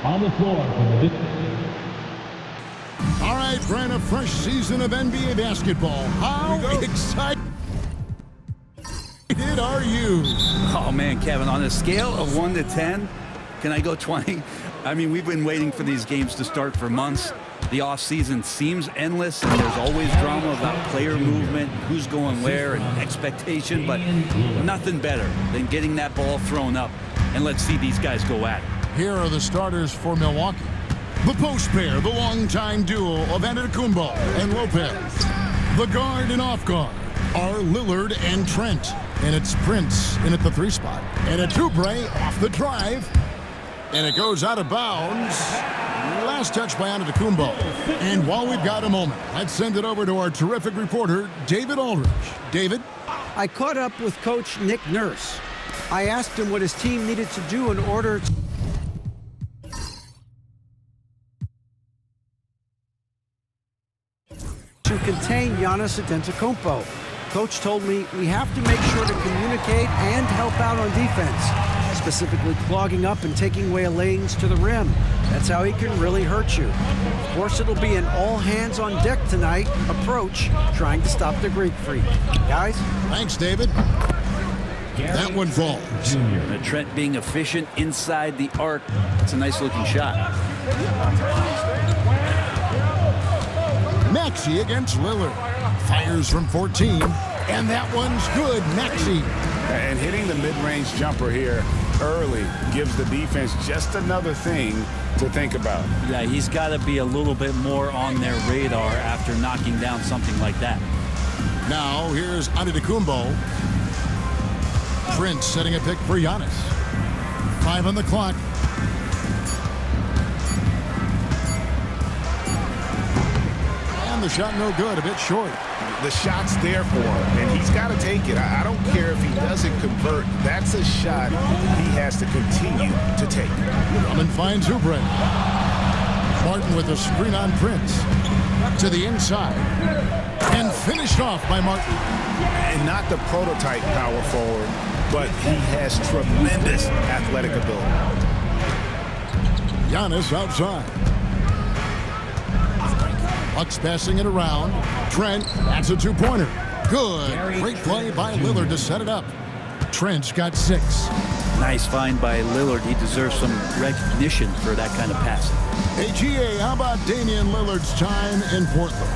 On the floor for the... All right, Brian, a fresh season of NBA basketball. How excited are you? Oh, man, Kevin, on a scale of 1 to 10, can I go 20? I mean, we've been waiting for these games to start for months. The offseason seems endless, and there's always drama about player movement, who's going where, and expectation, but nothing better than getting that ball thrown up, and let's see these guys go at it. Here are the starters for Milwaukee. The post pair, the longtime duo of Antetokounmpo and Lopez. The guard and off guard are Lillard and Trent. And it's Prince in at the 3 spot. And it's Oubre off the drive. And it goes out of bounds. Last touch by Antetokounmpo. And while we've got a moment, let's send it over to our terrific reporter, David Aldridge. David? I caught up with Coach Nick Nurse. I asked him what his team needed to do in order to contain Giannis Antetokounmpo. Coach told me we have to make sure to communicate and help out on defense, specifically clogging up and taking away lanes to the rim. That's how he can really hurt you. Of course, it'll be an all-hands-on-deck tonight approach, trying to stop the Greek Freak. Guys? Thanks, David. That one falls. Trent being efficient inside the arc. It's a nice-looking shot. Maxey against Lillard. Fires from 14, and that one's good. Maxey. And hitting the mid-range jumper here early gives the defense just another thing to think about. Yeah, he's got to be a little bit more on their radar after knocking down something like that. Now, here's Antetokounmpo. Prince setting a pick for Giannis. 5 on the clock. And the shot no good, a bit short. The shot's there for him, and he's got to take it. I don't care if he doesn't convert. That's a shot he has to continue to take. Drummond finds Oubre. Martin with a screen on Prince. To the inside. And finished off by Martin. And not the prototype power forward, but he has tremendous athletic ability. Giannis outside. Bucks passing it around. Trent, that's a 2-pointer. Good. Great play by Lillard to set it up. Trent's got 6. Nice find by Lillard. He deserves some recognition for that kind of pass. Hey, GA, how about Damian Lillard's time in Portland?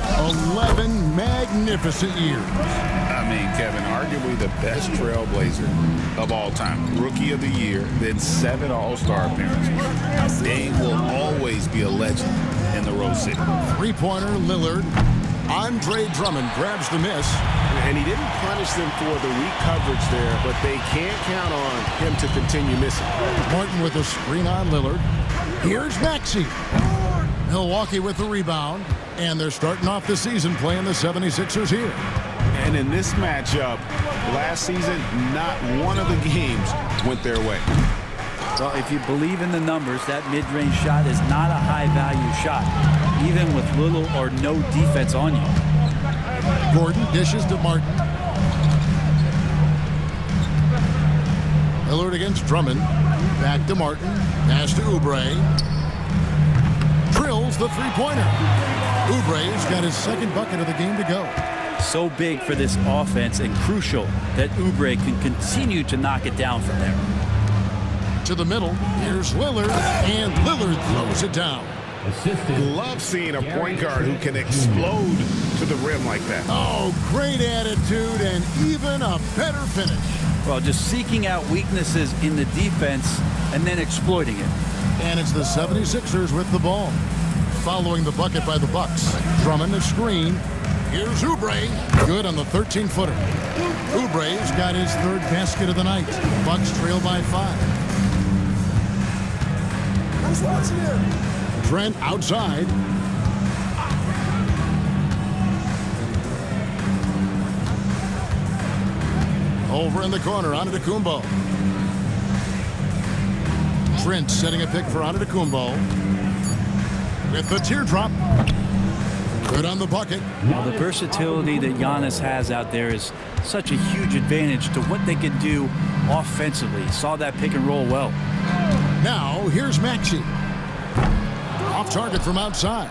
11 magnificent years. I mean, Kevin, arguably the best trailblazer of all time. Rookie of the year, then 7 All-Star appearances. Dame will always be a legend in the Rose City. 3-pointer, Lillard. Andre Drummond grabs the miss. And he didn't punish them for the weak coverage there, but they can't count on him to continue missing. Martin with a screen on Lillard. Here's Maxey. Milwaukee with the rebound. And they're starting off the season playing the 76ers here. And in this matchup, last season, not one of the games went their way. Well, if you believe in the numbers, that mid-range shot is not a high-value shot, even with little or no defense on you. Gordon dishes to Martin. Lillard against Drummond. Back to Martin. Pass to Oubre. Drills the 3-pointer. Oubre's got his 2nd bucket of the game to go. So big for this offense and crucial that Oubre can continue to knock it down from there. To the middle, here's Lillard, and Lillard throws it down. Love seeing a point guard who can explode to the rim like that. Oh, great attitude and even a better finish. Well, just seeking out weaknesses in the defense and then exploiting it. And it's the 76ers with the ball. Following the bucket by the Bucks. Drummond a screen. Here's Oubre. Good on the 13-footer. Oubre's got his 3rd basket of the night. Bucks trail by 5. Trent outside. Over in the corner, Antetokounmpo. Trent setting a pick for Antetokounmpo. With the teardrop. Good on the bucket. Well, the versatility that Giannis has out there is such a huge advantage to what they can do offensively. Saw that pick and roll well. Now, here's Maxey. Off target from outside.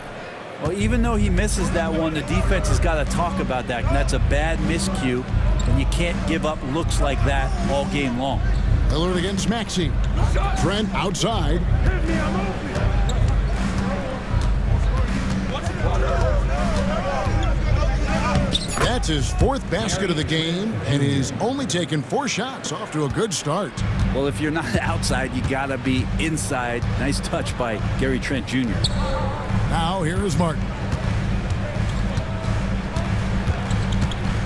Well, even though he misses that one, the defense has got to talk about that. And that's a bad miscue, and you can't give up looks like that all game long. Lillard against Maxey. Trent outside. That's his 4th basket of the game, and he's only taken 4 shots. Off to a good start. Well, if you're not outside, you got to be inside. Nice touch by Gary Trent Jr. Now here is Martin.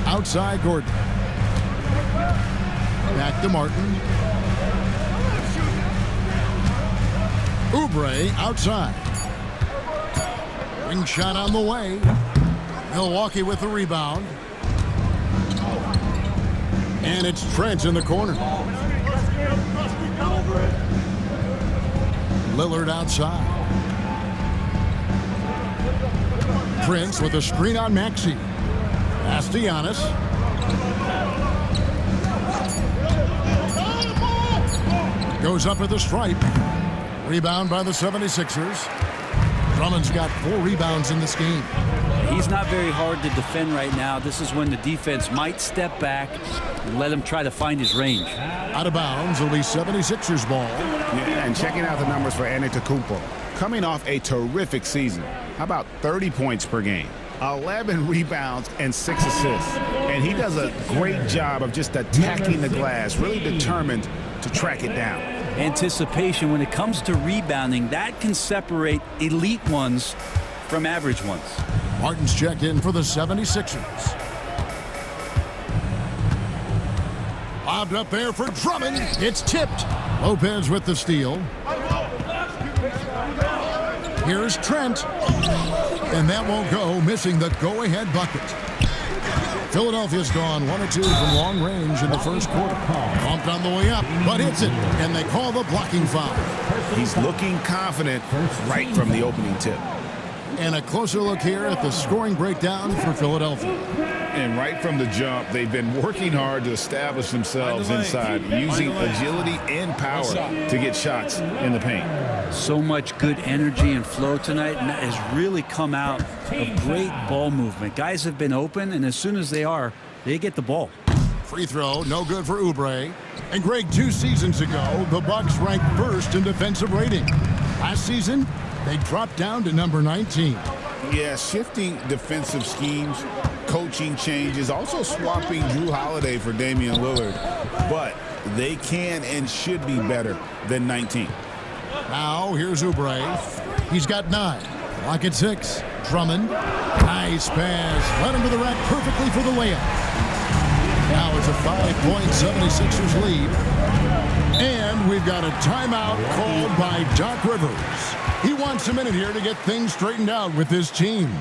Outside Gordon. Back to Martin. Oubre outside. Ring shot on the way. Milwaukee with the rebound. And it's Trent in the corner. Lillard outside. Prince with a screen on Maxey. Pass to Giannis. Goes up at the stripe. Rebound by the 76ers. Drummond's got 4 rebounds in this game. He's not very hard to defend right now. This is when the defense might step back and let him try to find his range. Out of bounds, it'll be 76ers ball. Yeah, and checking out the numbers for Antetokounmpo. Coming off a terrific season. How about 30 points per game? 11 rebounds and 6 assists. And he does a great job of just attacking the glass, really determined to track it down. Anticipation, when it comes to rebounding, that can separate elite ones from average ones. Martin's checked in for the 76ers. Lobbed up there for Drummond. It's tipped. Lopez with the steal. Here's Trent. And that won't go, missing the go-ahead bucket. Philadelphia's gone 1 or 2 from long range in the first quarter. Bumped on the way up, but hits it, and they call the blocking foul. He's looking confident right from the opening tip. And a closer look here at the scoring breakdown for Philadelphia. And right from the jump, they've been working hard to establish themselves inside, using agility and power to get shots in the paint. So much good energy and flow tonight, and that has really come out of great ball movement. Guys have been open, and as soon as they get the ball. Free throw, no good for Oubre. And Greg, 2 seasons ago, the Bucks ranked 1st in defensive rating. Last season, they dropped down to number 19. Yeah, shifting defensive schemes, coaching changes, also swapping Drew Holiday for Damian Lillard. But they can and should be better than 19. Now, here's Oubre. He's got 9. Lock at 6. Drummond. Nice pass. Led him to the rack perfectly for the layup. Now it's a 5-point 76ers lead. And we've got a timeout called by Doc Rivers. He wants a minute here to get things straightened out with his team.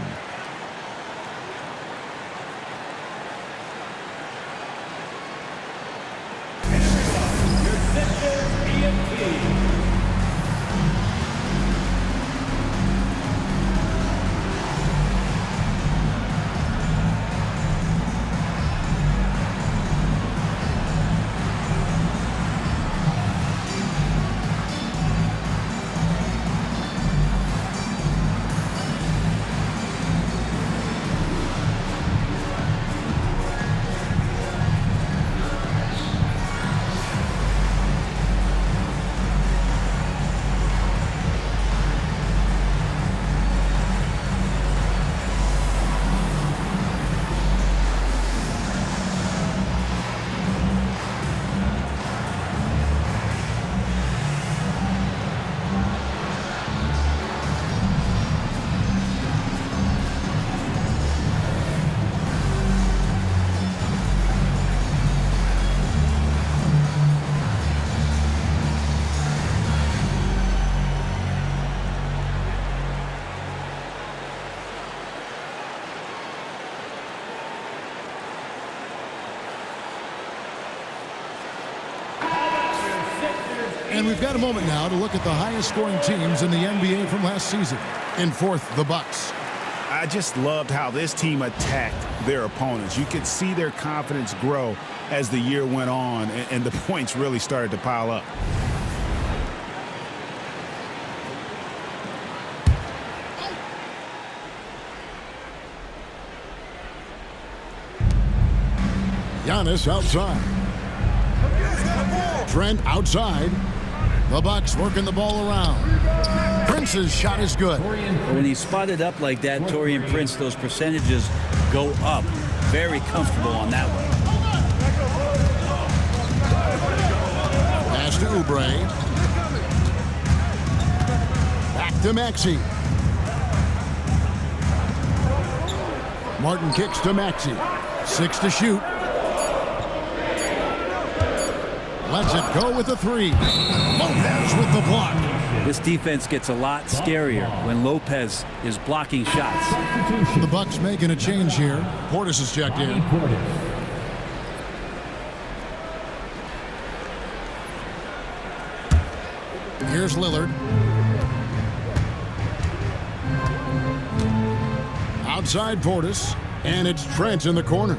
And we've got a moment now to look at the highest scoring teams in the NBA from last season. In 4th, the Bucks. I just loved how this team attacked their opponents. You could see their confidence grow as the year went on, and the points really started to pile up. Giannis outside. Trent outside. The Bucks working the ball around. Prince's shot is good. When he's spotted up like that, Taurean Prince, those percentages go up. Very comfortable on that one. Pass to Oubre. Back to Maxey. Martin kicks to Maxey. 6 to shoot. Lets it go with the 3. Lopez with the block. This defense gets a lot scarier when Lopez is blocking shots. The Bucks making a change here. Portis is checked in. Here's Lillard. Outside Portis, and it's Trent in the corner.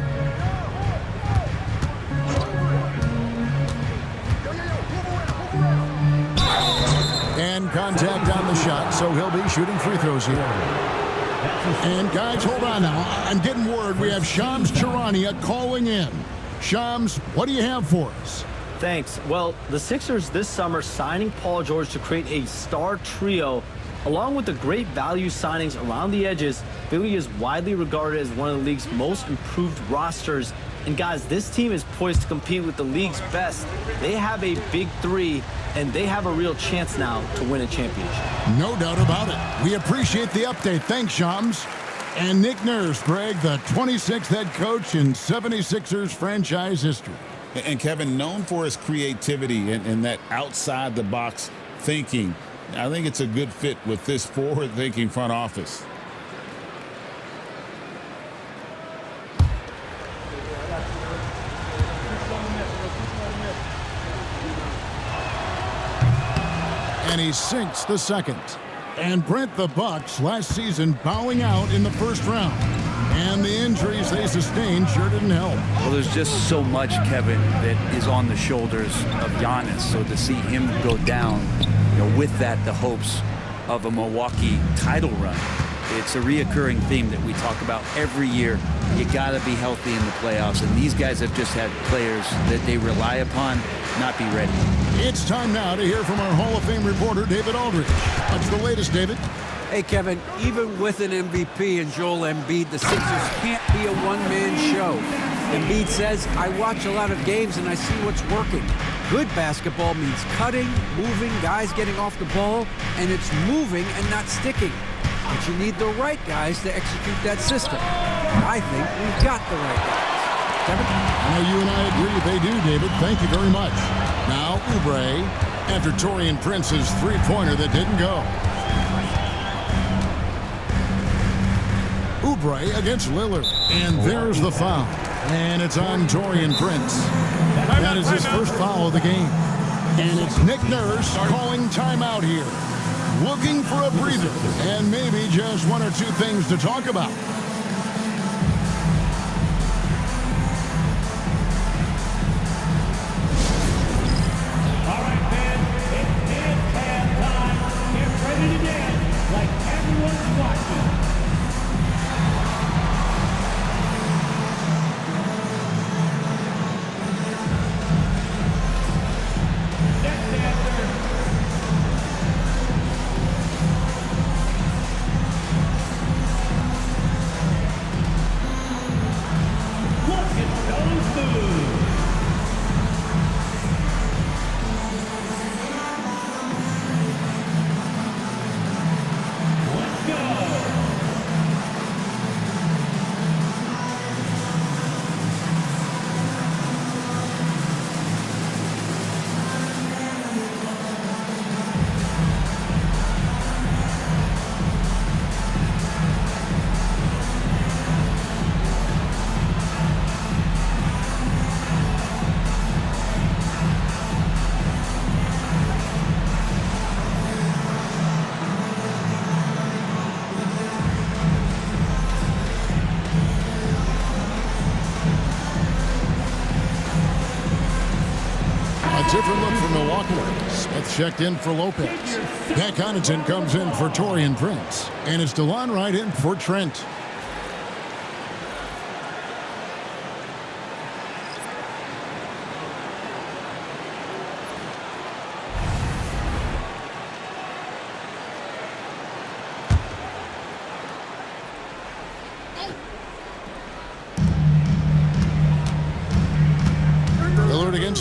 And contact on the shot, so he'll be shooting free throws here. And guys, hold on now. I'm getting word we have Shams Charania calling in. Shams, what do you have for us? Thanks. Well, the Sixers this summer signing Paul George to create a star trio, along with the great value signings around the edges. Philly is widely regarded as one of the league's most improved rosters. And guys, this team is poised to compete with the league's best. They have a big 3, and they have a real chance now to win a championship. No doubt about it. We appreciate the update. Thanks, Shams. And Nick Nurse, Greg, the 26th head coach in 76ers franchise history. And Kevin, known for his creativity and that outside-the-box thinking, I think it's a good fit with this forward-thinking front office. And he sinks the second. And Brent, the Bucks last season bowing out in the first round. And the injuries they sustained sure didn't help. Well, there's just so much, Kevin, that is on the shoulders of Giannis. So to see him go down, with that, the hopes of a Milwaukee title run. It's a reoccurring theme that we talk about every year. You got to be healthy in the playoffs, and these guys have just had players that they rely upon not be ready. It's time now to hear from our Hall of Fame reporter, David Aldridge. What's the latest, David? Hey, Kevin, even with an MVP and Joel Embiid, the Sixers can't be a one-man show. Embiid says, I watch a lot of games and I see what's working. Good basketball means cutting, moving, guys getting off the ball, and it's moving and not sticking. But you need the right guys to execute that system. I think we've got the right guys. Kevin? I know you and I agree they do, David. Thank you very much. Now, Oubre, after Taurean Prince's three-pointer that didn't go. Oubre against Lillard. And there's the foul. And it's on Taurean Prince. That is his first foul of the game. And it's Nick Nurse calling timeout here. Looking for a breather. And maybe just one or two things to talk about. All right, man. It's halftime time. Get ready to dance like everyone's watching. Different look for Milwaukee. Smith checked in for Lopez. Pat Connaughton comes in for Taurean Prince. And it's DeLon Wright in for Trent.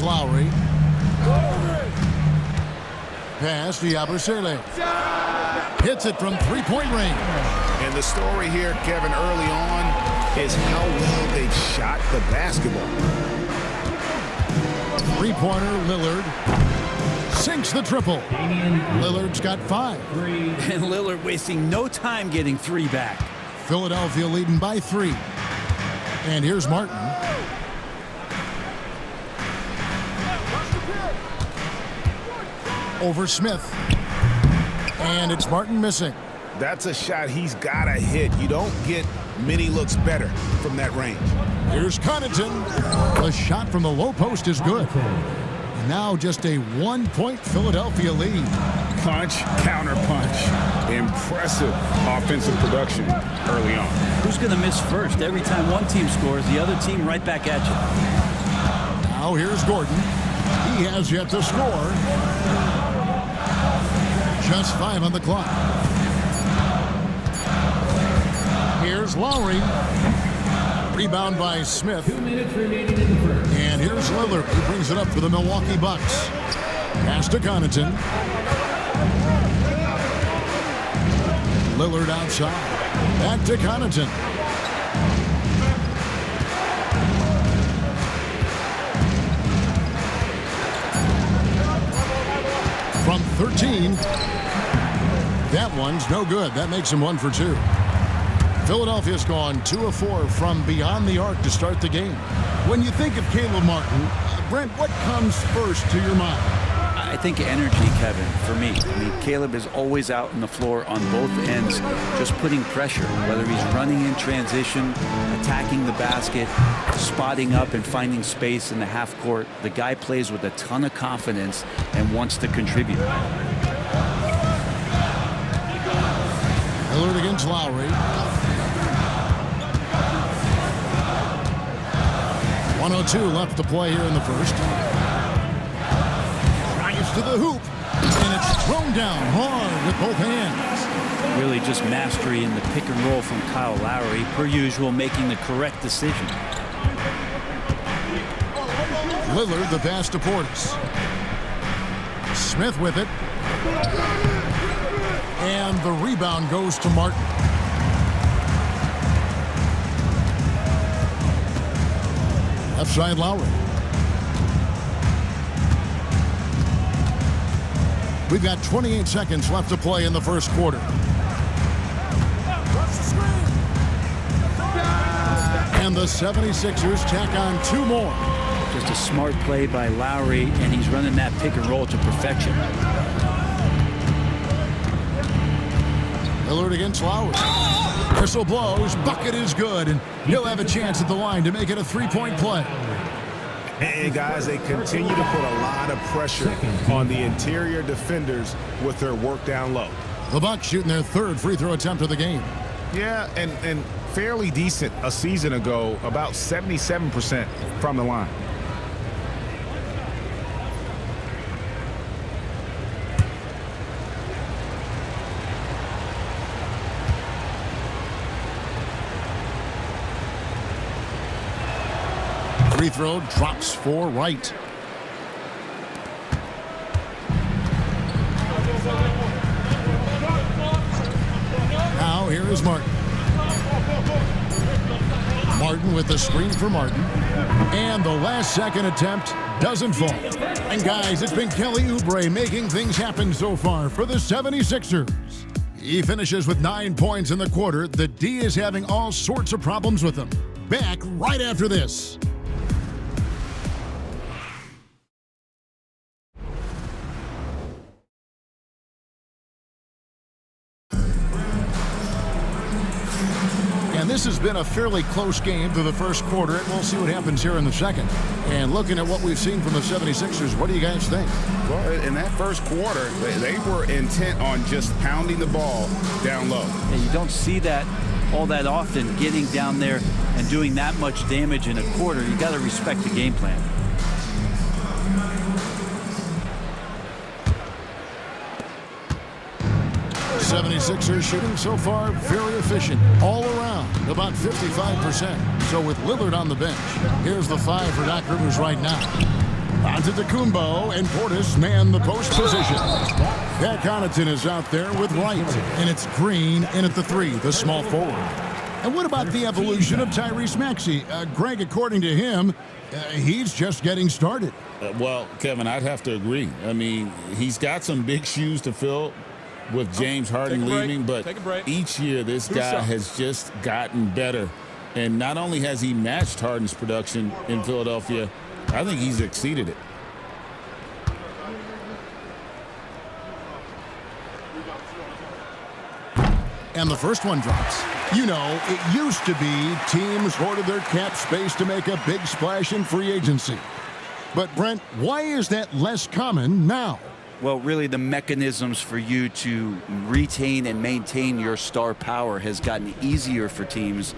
Lowry. Pass to Yabusele. Hits it from three-point range. And the story here, Kevin, early on is how well they shot the basketball. Three-pointer, Lillard. Sinks the triple. Lillard's got 5. And Lillard wasting no time getting 3 back. Philadelphia leading by 3. And here's Martin. Over Smith. And it's Martin missing. That's a shot he's got to hit. You don't get many looks better from that range. Here's Connaughton. The shot from the low post is good. Now just a 1-point Philadelphia lead. Punch, counter punch. Impressive offensive production early on. Who's going to miss first? Every time one team scores, the other team right back at you. Now here's Gordon. He has yet to score. Just 5 on the clock. Here's Lowry. Rebound by Smith. 2 minutes remaining in the first. And here's Lillard. He brings it up for the Milwaukee Bucks. Pass to Connaughton. Lillard outside. Back to Connaughton. From 13. That one's no good. That makes him 1 for 2. Philadelphia's gone 2 of 4 from beyond the arc to start the game. When you think of Caleb Martin, Brent, what comes first to your mind? I think energy, Kevin, for me. I mean, Caleb is always out on the floor on both ends, just putting pressure, whether he's running in transition, attacking the basket, spotting up and finding space in the half court. The guy plays with a ton of confidence and wants to contribute. Lillard against Lowry. 1:02 left to play here in the first. Drives to the hoop, and it's thrown down hard with both hands. Really just mastery in the pick and roll from Kyle Lowry, per usual, making the correct decision. Lillard, the pass to Portis. Smith with it. And the rebound goes to Martin. Left side, Lowry. We've got 28 seconds left to play in the first quarter. And the 76ers tack on 2 more. Just a smart play by Lowry, and he's running that pick and roll to perfection. Lillard against Lowry. Whistle blows, bucket is good, and he'll have a chance at the line to make it a 3-point play. And guys, they continue to put a lot of pressure on the interior defenders with their work down low. The Bucks shooting their 3rd free throw attempt of the game. Yeah, and fairly decent a season ago, about 77% from the line. Free throw drops for Wright. Now here is Martin. Martin with the screen for Martin. And the last second attempt doesn't fall. And guys, it's been Kelly Oubre making things happen so far for the 76ers. He finishes with 9 points in the quarter. The D is having all sorts of problems with him. Back right after this. This has been a fairly close game through the first quarter, and we'll see what happens here in the second. And looking at what we've seen from the 76ers, what do you guys think? Well, in that first quarter, they were intent on just pounding the ball down low. And you don't see that all that often, getting down there and doing that much damage in a quarter. You got to respect the game plan. The 76ers shooting so far very efficient all around, about 55%. So with Lillard on the bench, here's the 5 for Doc Rivers right now. Antetokounmpo and Portis man the post position. Pat Connaughton is out there with Wright, and it's Green in at the 3, the small forward. And what about the evolution of Tyrese Maxey? Greg, according to him, he's just getting started. Well, Kevin, I'd have to agree. I mean, he's got some big shoes to fill with James Harden leaving, but each year this guy has just gotten better. And not only has he matched Harden's production in Philadelphia, I think he's exceeded it. And the first one drops. You know, it used to be teams hoarded their cap space to make a big splash in free agency. But, Brent, why is that less common now? Well, really, the mechanisms for you to retain and maintain your star power has gotten easier for teams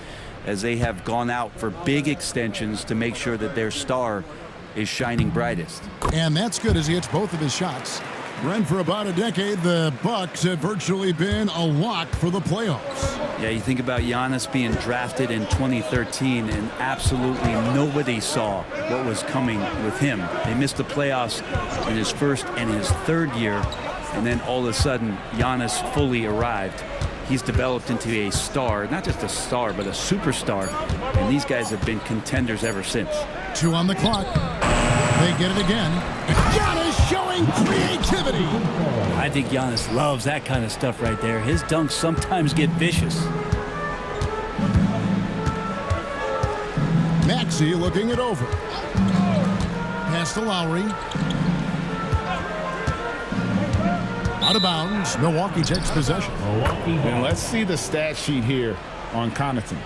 as they have gone out for big extensions to make sure that their star is shining brightest. And that's good as he hits both of his shots. Brent, for about a decade, the Bucks have virtually been a lock for the playoffs. Yeah, you think about Giannis being drafted in 2013, and absolutely nobody saw what was coming with him. They missed the playoffs in his first and his third year, and then all of a sudden, Giannis fully arrived. He's developed into a star, not just a star, but a superstar, and these guys have been contenders ever since. 2 on the clock. They get it again. Giannis showing creativity. I think Giannis loves that kind of stuff right there. His dunks sometimes get vicious. Maxey looking it over. Pass to Lowry. Out of bounds. Milwaukee takes possession. And let's see the stat sheet here on Connaughton.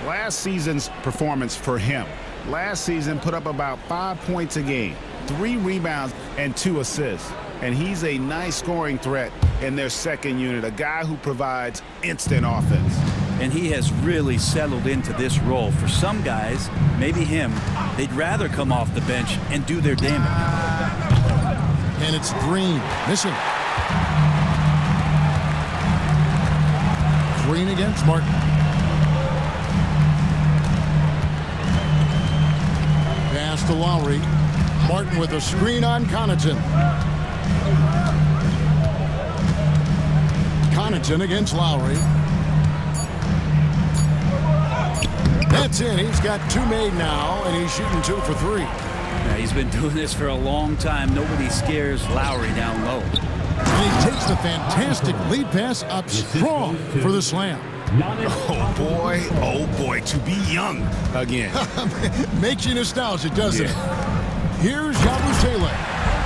Last season's performance for him. Last season put up about 5 points a game, 3 rebounds, and 2 assists. And he's a nice scoring threat in their second unit, a guy who provides instant offense. And he has really settled into this role. For some guys, maybe him, they'd rather come off the bench and do their damage. And it's Green. Missing. Green against Martin. Pass to Lowry. Martin with a screen on Connaughton. Connaughton against Lowry. That's it. He's got 2 made now, and he's shooting 2 for 3. Yeah, he's been doing this for a long time. Nobody scares Lowry down low. And he takes the fantastic lead pass up strong for the slam. Oh boy, to be young again. Makes you nostalgic, doesn't it? Here's Yabusele.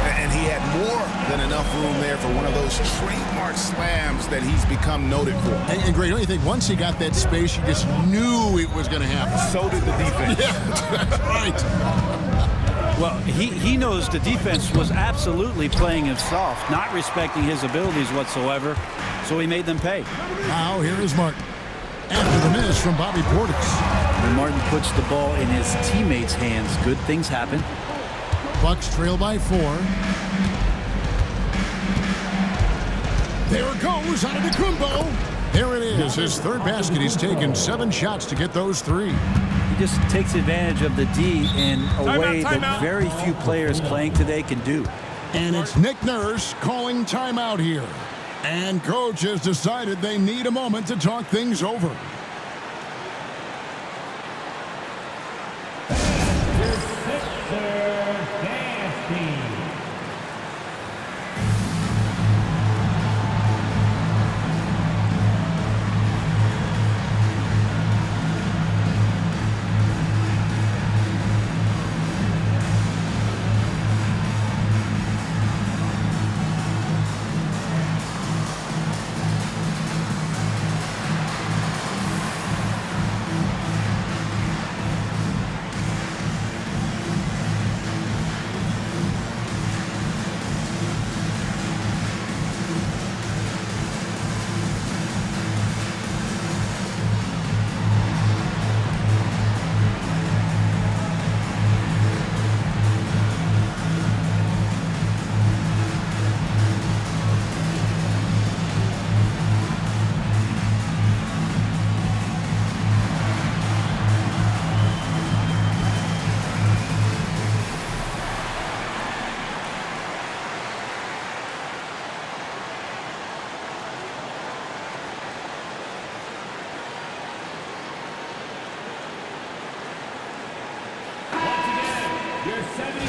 And he had more than enough room there for one of those trademark slams that he's become noted for. And Greg, don't you think once he got that space, you just knew it was going to happen? So did the defense. Yeah, that's right. Well, he knows the defense was absolutely playing him soft, not respecting his abilities whatsoever, so he made them pay. Now here is Martin. After the miss from Bobby Portis. When Martin puts the ball in his teammates' hands, good things happen. Bucks trail by 4. There it goes, Antetokounmpo. There it is, his third basket. He's taken 7 shots to get those 3. He just takes advantage of the D in a way that very few players playing today can do. And it's Nick Nurse calling timeout here. And coach has decided they need a moment to talk things over.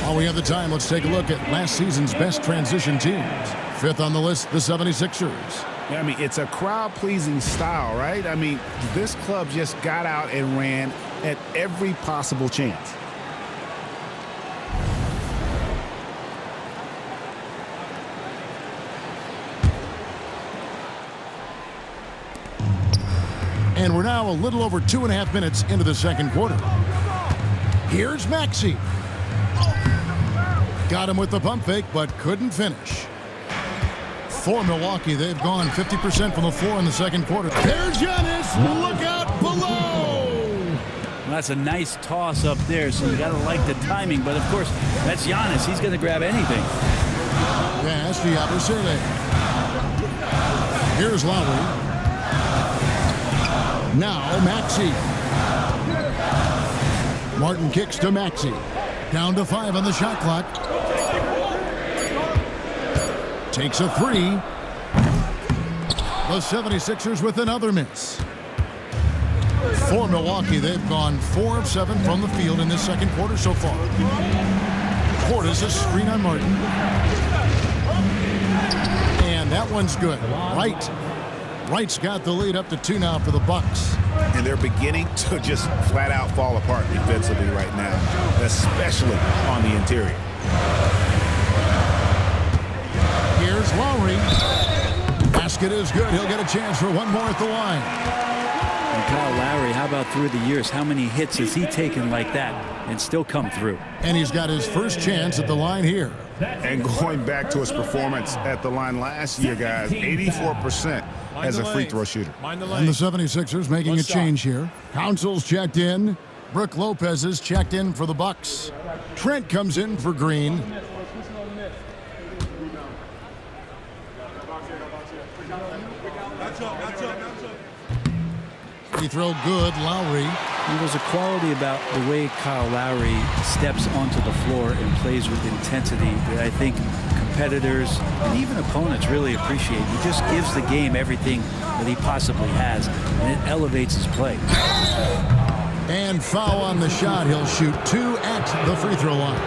While we have the time, let's take a look at last season's best transition teams. Fifth on the list, the 76ers. I mean, it's a crowd-pleasing style, right? I mean, this club just got out and ran at every possible chance. And we're now a little over 2.5 minutes into the second quarter. Here's Maxey. Got him with the pump fake, but couldn't finish. For Milwaukee, they've gone 50% from the floor in the second quarter. There's Giannis. Look out below. Well, that's a nice toss up there, so you got to like the timing. But, of course, that's Giannis. He's going to grab anything. Pass to Yabusele. Here's Lowry. Now Maxey. Martin kicks to Maxey. Down to 5 on the shot clock. Takes a 3. The 76ers with another miss. For Milwaukee, they've gone 4 of 7 from the field in this second quarter so far. Portis, a screen on Martin. And that one's good. Wright's got the lead up to 2 now for the Bucks. And they're beginning to just flat out fall apart defensively right now, especially on the interior. Here's Lowry. Basket is good. He'll get a chance for one more at the line. And Kyle Lowry, how about through the years? How many hits has he taken like that and still come through? And he's got his first chance at the line here. And going back to his performance at the line last year, guys, 84% as a free throw shooter. And the 76ers making a change here. Council's checked in. Brook Lopez is checked in for the Bucks. Trent comes in for Green. Free throw good, Lowry. And there's a quality about the way Kyle Lowry steps onto the floor and plays with intensity that I think competitors and even opponents really appreciate. He just gives the game everything that he possibly has, and it elevates his play. And foul on the shot. He'll shoot 2 at the free throw line.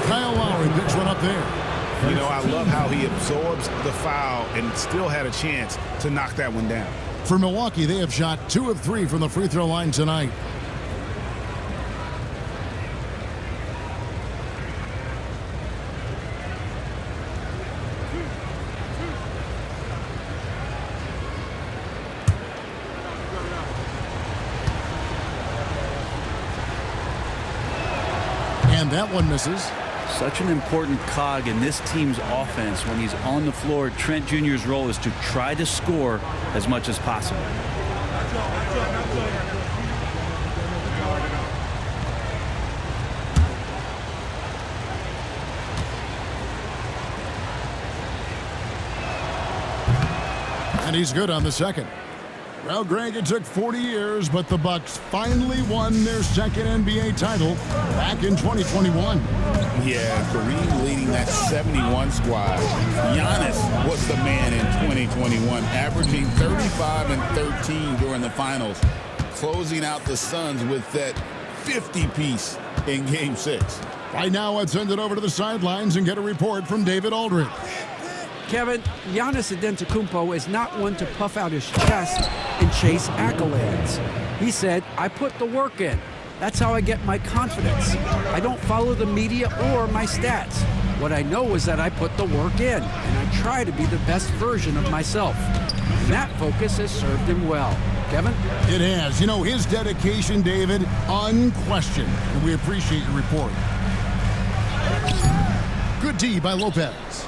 Kyle Lowry picks one up there. You know, I love how he absorbs the foul and still had a chance to knock that one down. For Milwaukee, they have shot 2 of 3 from the free throw line tonight. And that one misses. Such an important cog in this team's offense when he's on the floor. Trent Jr.'s role is to try to score as much as possible. And he's good on the second. Well, Greg, it took 40 years, but the Bucks finally won their second NBA title back in 2021. Yeah, Kareem leading that 71 squad. Giannis was the man in 2021, averaging 35 and 13 during the finals, closing out the Suns with that 50-piece in Game 6. Right now, let's send it over to the sidelines and get a report from David Aldridge. Kevin, Giannis Antetokounmpo is not one to puff out his chest and chase accolades. He said, I put the work in. That's how I get my confidence. I don't follow the media or my stats. What I know is that I put the work in, and I try to be the best version of myself. And that focus has served him well. Kevin? It has. You know, his dedication, David, unquestioned. And we appreciate your report. Good D by Lopez.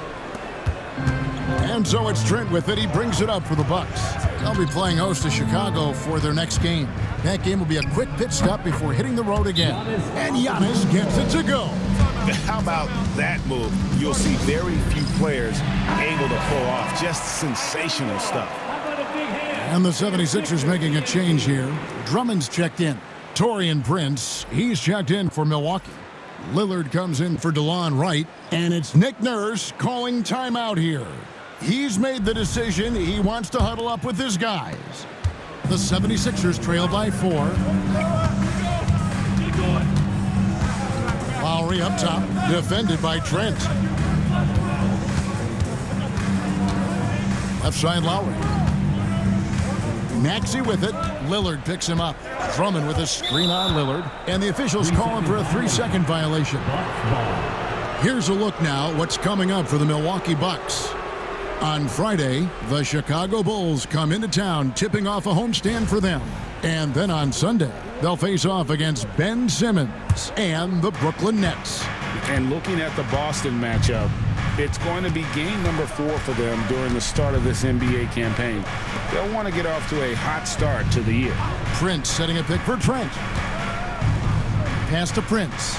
And so it's Trent with it. He brings it up for the Bucks. They'll be playing host to Chicago for their next game. That game will be a quick pit stop before hitting the road again. And Giannis gets it to go. How about that move? You'll see very few players able to pull off just sensational stuff. And the 76ers making a change here. Drummond's checked in. Taurean Prince, he's checked in for Milwaukee. Lillard comes in for DeLon Wright. And it's Nick Nurse calling timeout here. He's made the decision. He wants to huddle up with his guys. The 76ers trail by 4. Lowry up top, defended by Trent. Left side Lowry. Maxey with it. Lillard picks him up. Drummond with a screen on Lillard. And the officials call him for a 3-second violation. Here's a look now what's coming up for the Milwaukee Bucks. On Friday, the Chicago Bulls come into town, tipping off a homestand for them. And then on Sunday, they'll face off against Ben Simmons and the Brooklyn Nets. And looking at the Boston matchup, it's going to be game number 4 for them during the start of this NBA campaign. They'll want to get off to a hot start to the year. Prince setting a pick for Trent. Pass to Prince.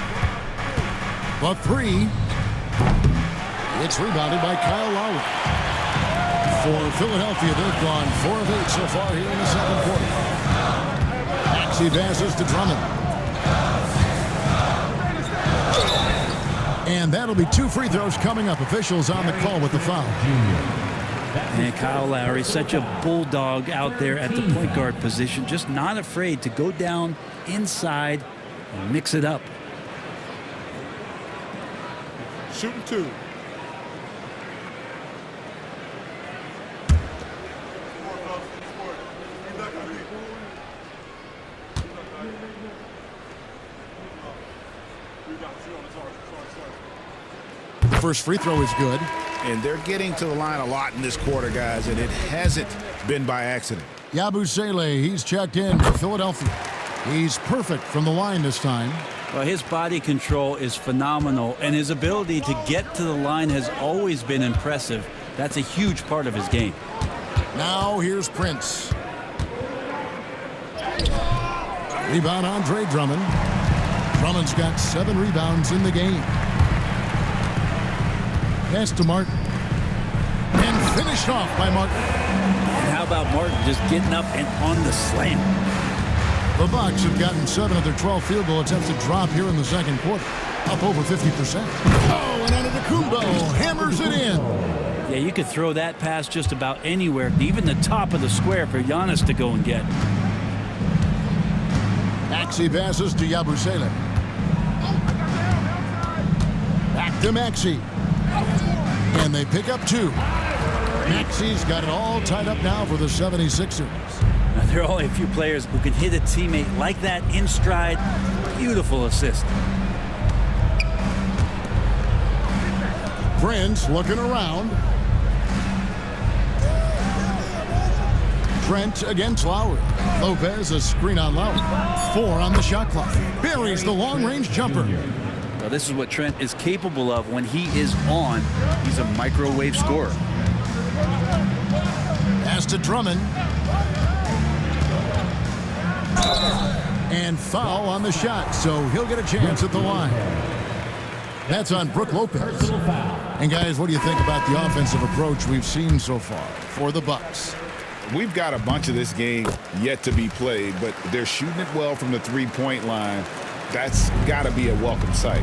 The 3. It's rebounded by Kyle Lowry. For Philadelphia, they've gone 4 of 8 so far here in the second quarter. Maxey passes to Drummond. And that'll be 2 free throws coming up. Officials on the call with the foul. And Kyle Lowry, such a bulldog out there at the point guard position, just not afraid to go down inside and mix it up. Shooting 2. The first free throw is good. And they're getting to the line a lot in this quarter, guys, and it hasn't been by accident. Yabusele, he's checked in for Philadelphia. He's perfect from the line this time. Well, his body control is phenomenal, and his ability to get to the line has always been impressive. That's a huge part of his game. Now here's Prince. Rebound Andre Drummond. Drummond's got 7 rebounds in the game. Pass to Martin. And finished off by Martin. And how about Martin just getting up and on the slam? The Bucks have gotten 7 of their 12 field goal attempts to drop here in the second quarter. Up over 50%. Oh, and Antetokounmpo hammers it in. Yeah, you could throw that pass just about anywhere, even the top of the square for Giannis to go and get. Maxey passes to Yabusele. Back to Maxey. And they pick up 2. Maxey's got it all tied up now for the 76ers. Now, there are only a few players who can hit a teammate like that in stride. Beautiful assist. Prince looking around. Trent against Lowry. Lopez a screen on Lowry. 4 on the shot clock. Buries the long-range jumper. Well, this is what Trent is capable of when he is on. He's a microwave scorer. Pass to Drummond. And foul on the shot, so he'll get a chance at the line. That's on Brook Lopez. And guys, what do you think about the offensive approach we've seen so far for the Bucks? We've got a bunch of this game yet to be played, but they're shooting it well from the 3-point line. That's got to be a welcome sight.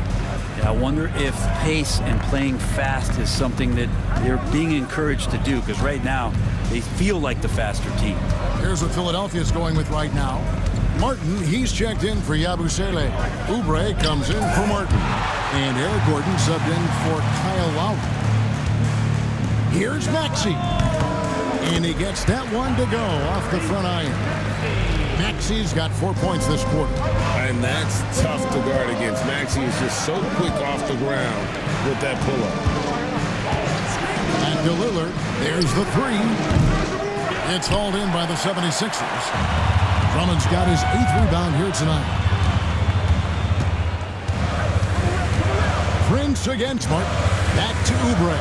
Yeah, I wonder if pace and playing fast is something that they're being encouraged to do, because right now they feel like the faster team. Here's what Philadelphia's going with right now. Martin, he's checked in for Yabusele. Oubre comes in for Martin. And Eric Gordon subbed in for Kyle Lowry. Here's Maxey. And he gets that one to go off the front iron. Maxey's got 4 points this quarter. And that's tough to guard against. Maxey is just so quick off the ground with that pull-up. And to Lillard, there's the 3. It's hauled in by the 76ers. Drummond's got his 8th rebound here tonight. Prince against Martin. Back to Oubre.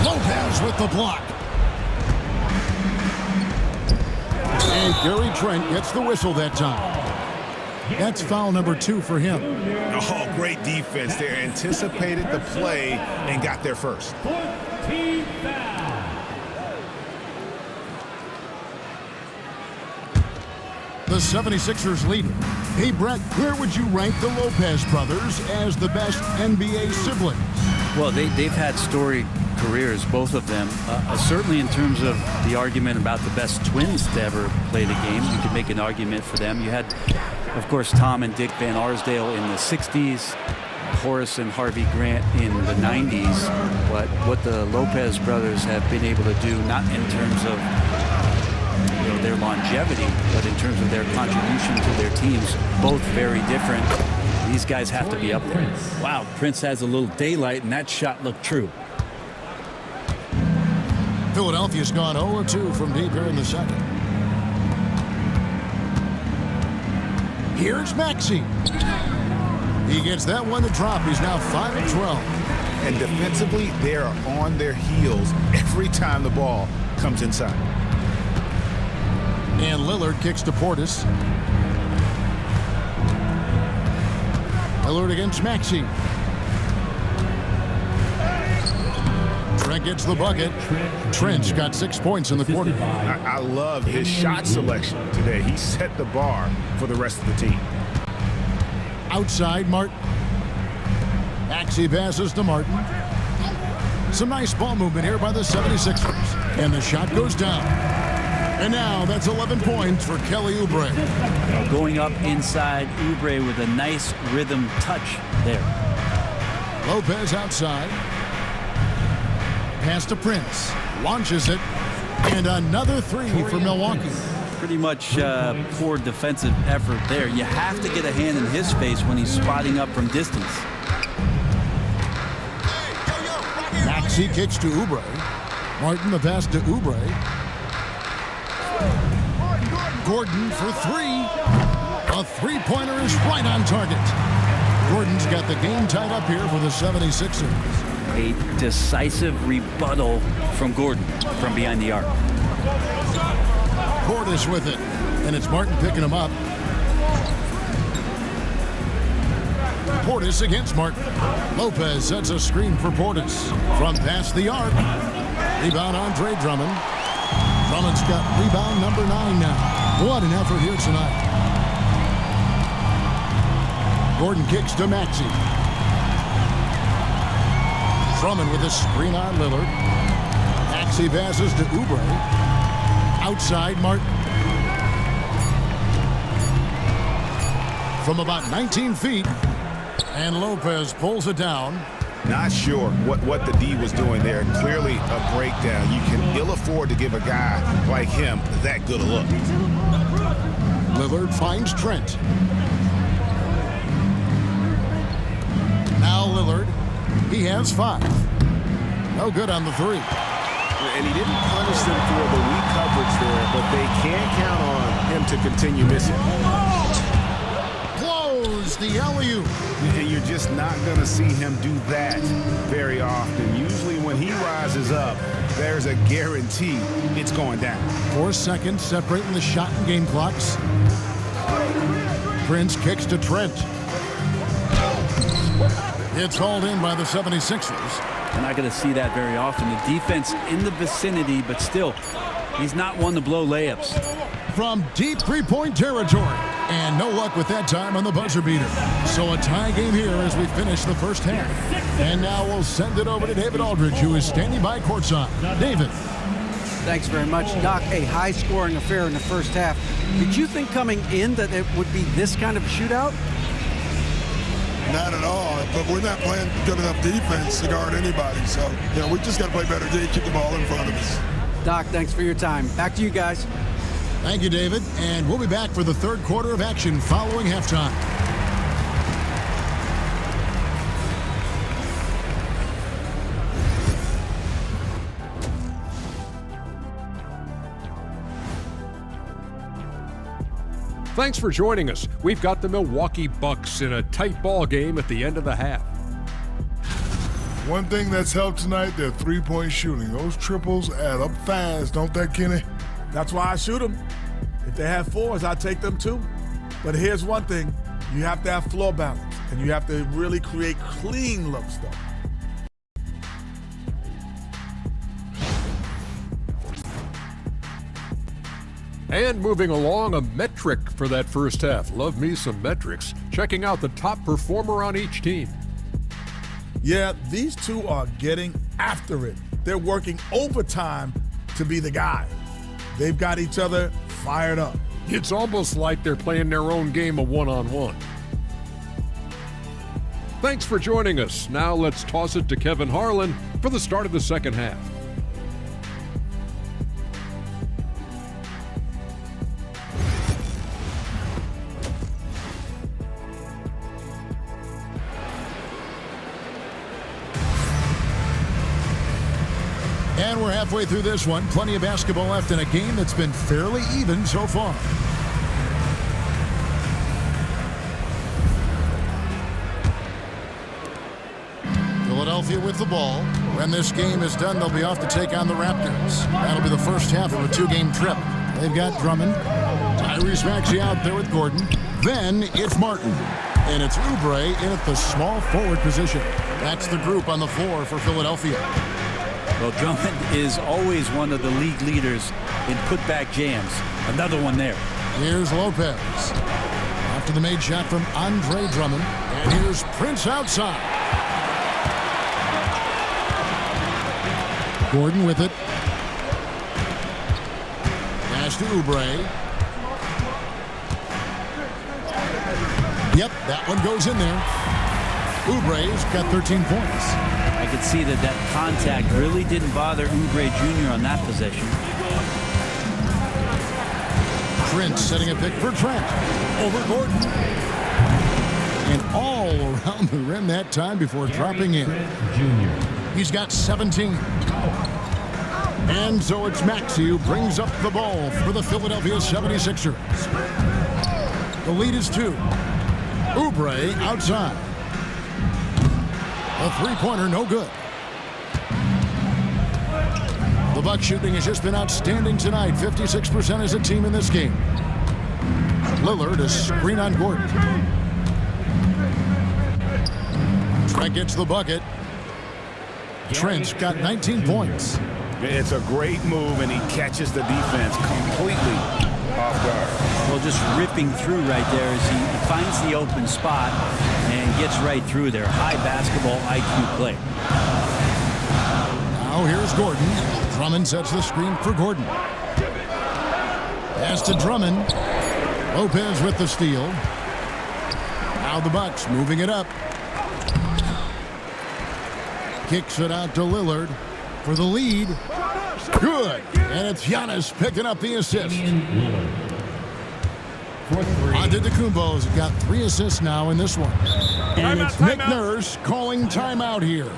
Lopez with the block. And Gary Trent gets the whistle that time. That's foul number 2 for him. Oh, great defense there. Anticipated the play and got there first. 14 foul. The 76ers lead. Hey, Brett, where would you rank the Lopez brothers as the best NBA siblings? Well, they've had storied careers, both of them. Certainly in terms of the argument about the best twins to ever play the game, you could make an argument for them. You had, of course, Tom and Dick Van Arsdale in the 60s, Horace and Harvey Grant in the 90s. But what the Lopez brothers have been able to do, not in terms of their longevity, but in terms of their contribution to their teams, both very different. These guys have to be up there. Wow, Prince has a little daylight, and that shot looked true. Philadelphia's gone 0-2 from deep here in the second. Here's Maxey. He gets that one to drop. He's now 5-12. And defensively, they are on their heels every time the ball comes inside. And Lillard kicks to Portis. Lillard against Maxey. Trent gets the bucket. Trent's got 6 points in the quarter. I love his shot selection today. He set the bar for the rest of the team. Outside, Martin. Maxey passes to Martin. Some nice ball movement here by the 76ers. And the shot goes down. And now that's 11 points for Kelly Oubre. Going up inside, Oubre with a nice rhythm touch there. Lopez outside. Pass to Prince. Launches it. And another three for Milwaukee. Pretty much poor defensive effort there. You have to get a hand in his face when he's spotting up from distance. Maxey kicks to Oubre. Martin the pass to Oubre. Gordon for three. A three-pointer is right on target. Gordon's got the game tied up here for the 76ers. A decisive rebuttal from Gordon from behind the arc. Portis with it, and it's Martin picking him up. Portis against Martin. Lopez sets a screen for Portis. From past the arc. Rebound Andre Drummond. Drummond's got rebound number 9 now. What an effort here tonight. Gordon kicks to Maxey. Drummond with a screen on Lillard. Maxey passes to Oubre. Outside, Martin. From about 19 feet. And Lopez pulls it down. Not sure what the D was doing there. Clearly a breakdown. You can ill afford to give a guy like him that good a look. Lillard finds Trent. Now Lillard. He has 5. No good on the 3. And he didn't punish them for the weak coverage there, but they can't count on him to continue missing. Blows the alley-oop. And you're just not going to see him do that very often. Usually when he rises up, there's a guarantee it's going down. 4 seconds separating the shot and game clocks. Prince kicks to Trent. It's hauled in by the 76ers. We're not going to see that very often. The defense in the vicinity, but still, he's not one to blow layups. From deep three-point territory. And no luck with that time on the buzzer beater. So a tie game here as we finish the first half. And now we'll send it over to David Aldridge, who is standing by courtside. David. Thanks very much, Doc. A high-scoring affair in the first half. Did you think coming in that it would be this kind of shootout? Not at all, but we're not playing good enough defense to guard anybody. So, we just got to play better D, keep the ball in front of us. Doc, thanks for your time. Back to you guys. Thank you, David. And we'll be back for the third quarter of action following halftime. Thanks for joining us. We've got the Milwaukee Bucks in a tight ball game at the end of the half. One thing that's helped tonight, their three-point shooting. Those triples add up fast, don't they, Kenny? That's why I shoot them. If they have 4s, I take them too. But here's one thing. You have to have floor balance, and you have to really create clean looks, though. And moving along, a metric for that first half. Love me some metrics. Checking out the top performer on each team. Yeah, these two are getting after it. they're working overtime to be the guy. They've got each other fired up. It's almost like they're playing their own game of one-on-one. Thanks for joining us. Now let's toss it to Kevin Harlan for the start of the second half. And we're halfway through this one. Plenty of basketball left in a game that's been fairly even so far. Philadelphia with the ball. When this game is done, they'll be off to take on the Raptors. That'll be the first half of a two-game trip. They've got Drummond, Tyrese Maxey out there with Gordon. Then it's Martin. And it's Oubre in at the small forward position. That's the group on the floor for Philadelphia. Well, Drummond is always one of the league leaders in putback jams. Another one there. Here's Lopez. After the made shot from Andre Drummond. And here's Prince outside. Gordon with it. Pass to Oubre. Yep, that one goes in there. Oubre's got 13 points. I could see that contact really didn't bother Oubre Jr. on that possession. Trent setting a pick for Trent. Over Gordon. And all around the rim that time before dropping in. He's got 17. And so it's Maxey who brings up the ball for the Philadelphia 76ers. The lead is 2. Oubre outside. A three-pointer, no good. The Bucks shooting has just been outstanding tonight. 56% as a team in this game. Lillard a screen on Gordon. Trent gets the bucket. Trent's got 19 points. It's a great move, and he catches the defense completely off guard. Well, just ripping through right there as he finds the open spot and gets right through there. High basketball IQ play. Now here's Gordon. Drummond sets the screen for Gordon. Pass to Drummond. Lopez with the steal. Now the Bucks moving it up. Kicks it out to Lillard for the lead. Good. And it's Giannis picking up the assist. Antetokounmpo's got 3 assists now in this one. And it's Nick Nurse calling timeout here.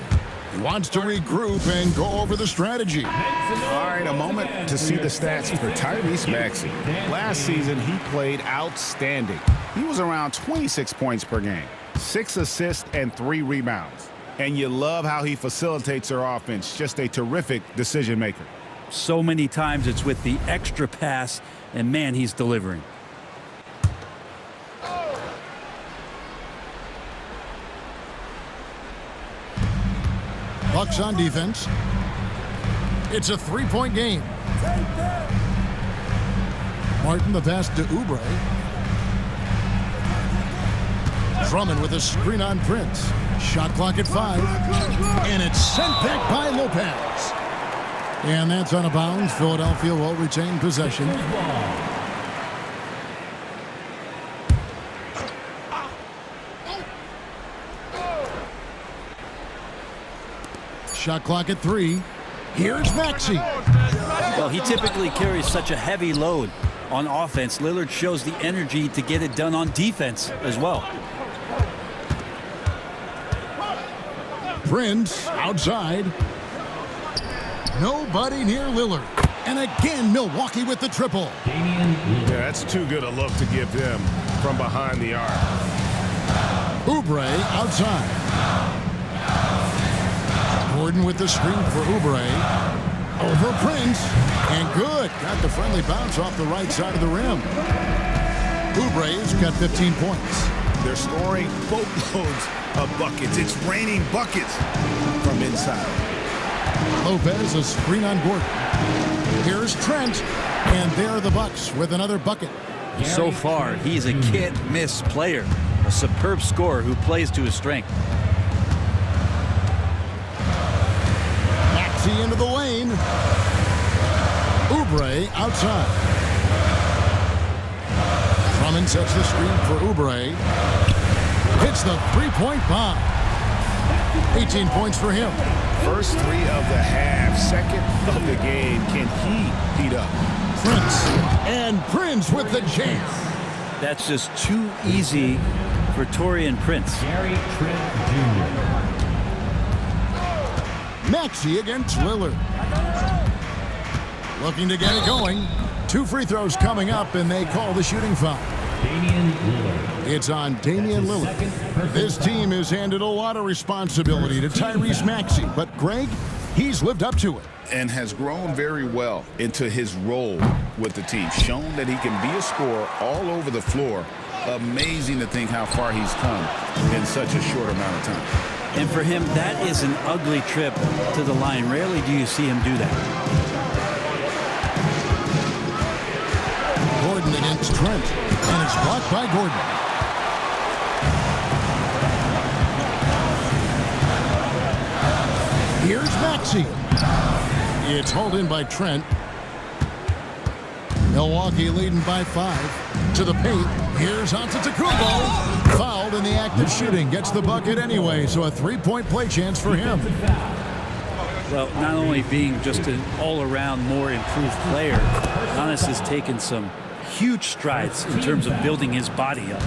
He wants to regroup and go over the strategy. All right, a moment to see the stats for Tyrese Maxey. Last season, he played outstanding. He was around 26 points per game, 6 assists, and 3 rebounds. And you love how he facilitates their offense. Just a terrific decision maker. So many times it's with the extra pass, and man, he's delivering. Bucks on defense. It's a 3-point game. Martin the pass to Oubre. Drummond with a screen on Prince. Shot clock at 5. And it's sent back by Lopez. And that's out of bounds. Philadelphia will retain possession. Shot clock at 3. Here's Maxey. Well, he typically carries such a heavy load on offense. Lillard shows the energy to get it done on defense as well. Prince outside. Nobody near Lillard. And again, Milwaukee with the triple. Yeah, that's too good a look to give him from behind the arc. Oubre outside. Gordon with the screen for Oubre. Over Prince. And good. Got the friendly bounce off the right side of the rim. Oubre's got 15 points. They're scoring boatloads of buckets. It's raining buckets from inside. Lopez a screen on Gordon. Here's Trent. And there are the Bucks with another bucket. So far, he's a can't-miss player. A superb scorer who plays to his strength. Maxey into the lane. Oubre outside. Drummond sets the screen for Oubre. Hits the three-point bomb. 18 points for him. First three of the half, second of the game. Can he heat up? Prince. And Prince with the jam. That's just too easy for Taurean Prince. Gary Trent Jr. Maxey against Lillard. Looking to get it going. 2 free throws coming up, and they call the shooting foul. Damian Lillard. It's on Damian Lillard. This team has handed a lot of responsibility to Tyrese Maxey, but Greg, he's lived up to it. And has grown very well into his role with the team. Shown that he can be a scorer all over the floor. Amazing to think how far he's come in such a short amount of time. And for him, that is an ugly trip to the line. Rarely do you see him do that. Gordon against Trent, and it's blocked by Gordon. Here's Maxey. It's hauled in by Trent. Milwaukee leading by 5. To the paint. Here's Antetokounmpo. Fouled in the act of shooting. Gets the bucket anyway, so a 3-point play chance for him. Well, not only being just an all-around more improved player, Giannis has taken some huge strides in terms of building his body up.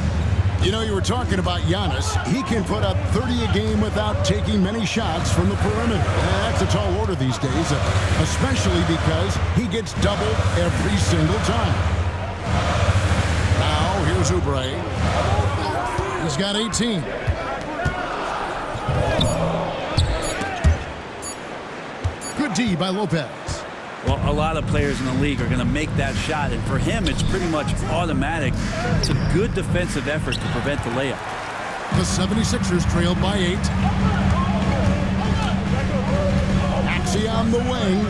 You know, you were talking about Giannis. He can put up 30 a game without taking many shots from the perimeter. That's a tall order these days, especially because he gets doubled every single time. Now, here's Oubre. He's got 18. Good D by Lopez. Well, a lot of players in the league are going to make that shot, and for him, it's pretty much automatic. It's a good defensive effort to prevent the layup. The 76ers trailed by 8. Maxey on the wing.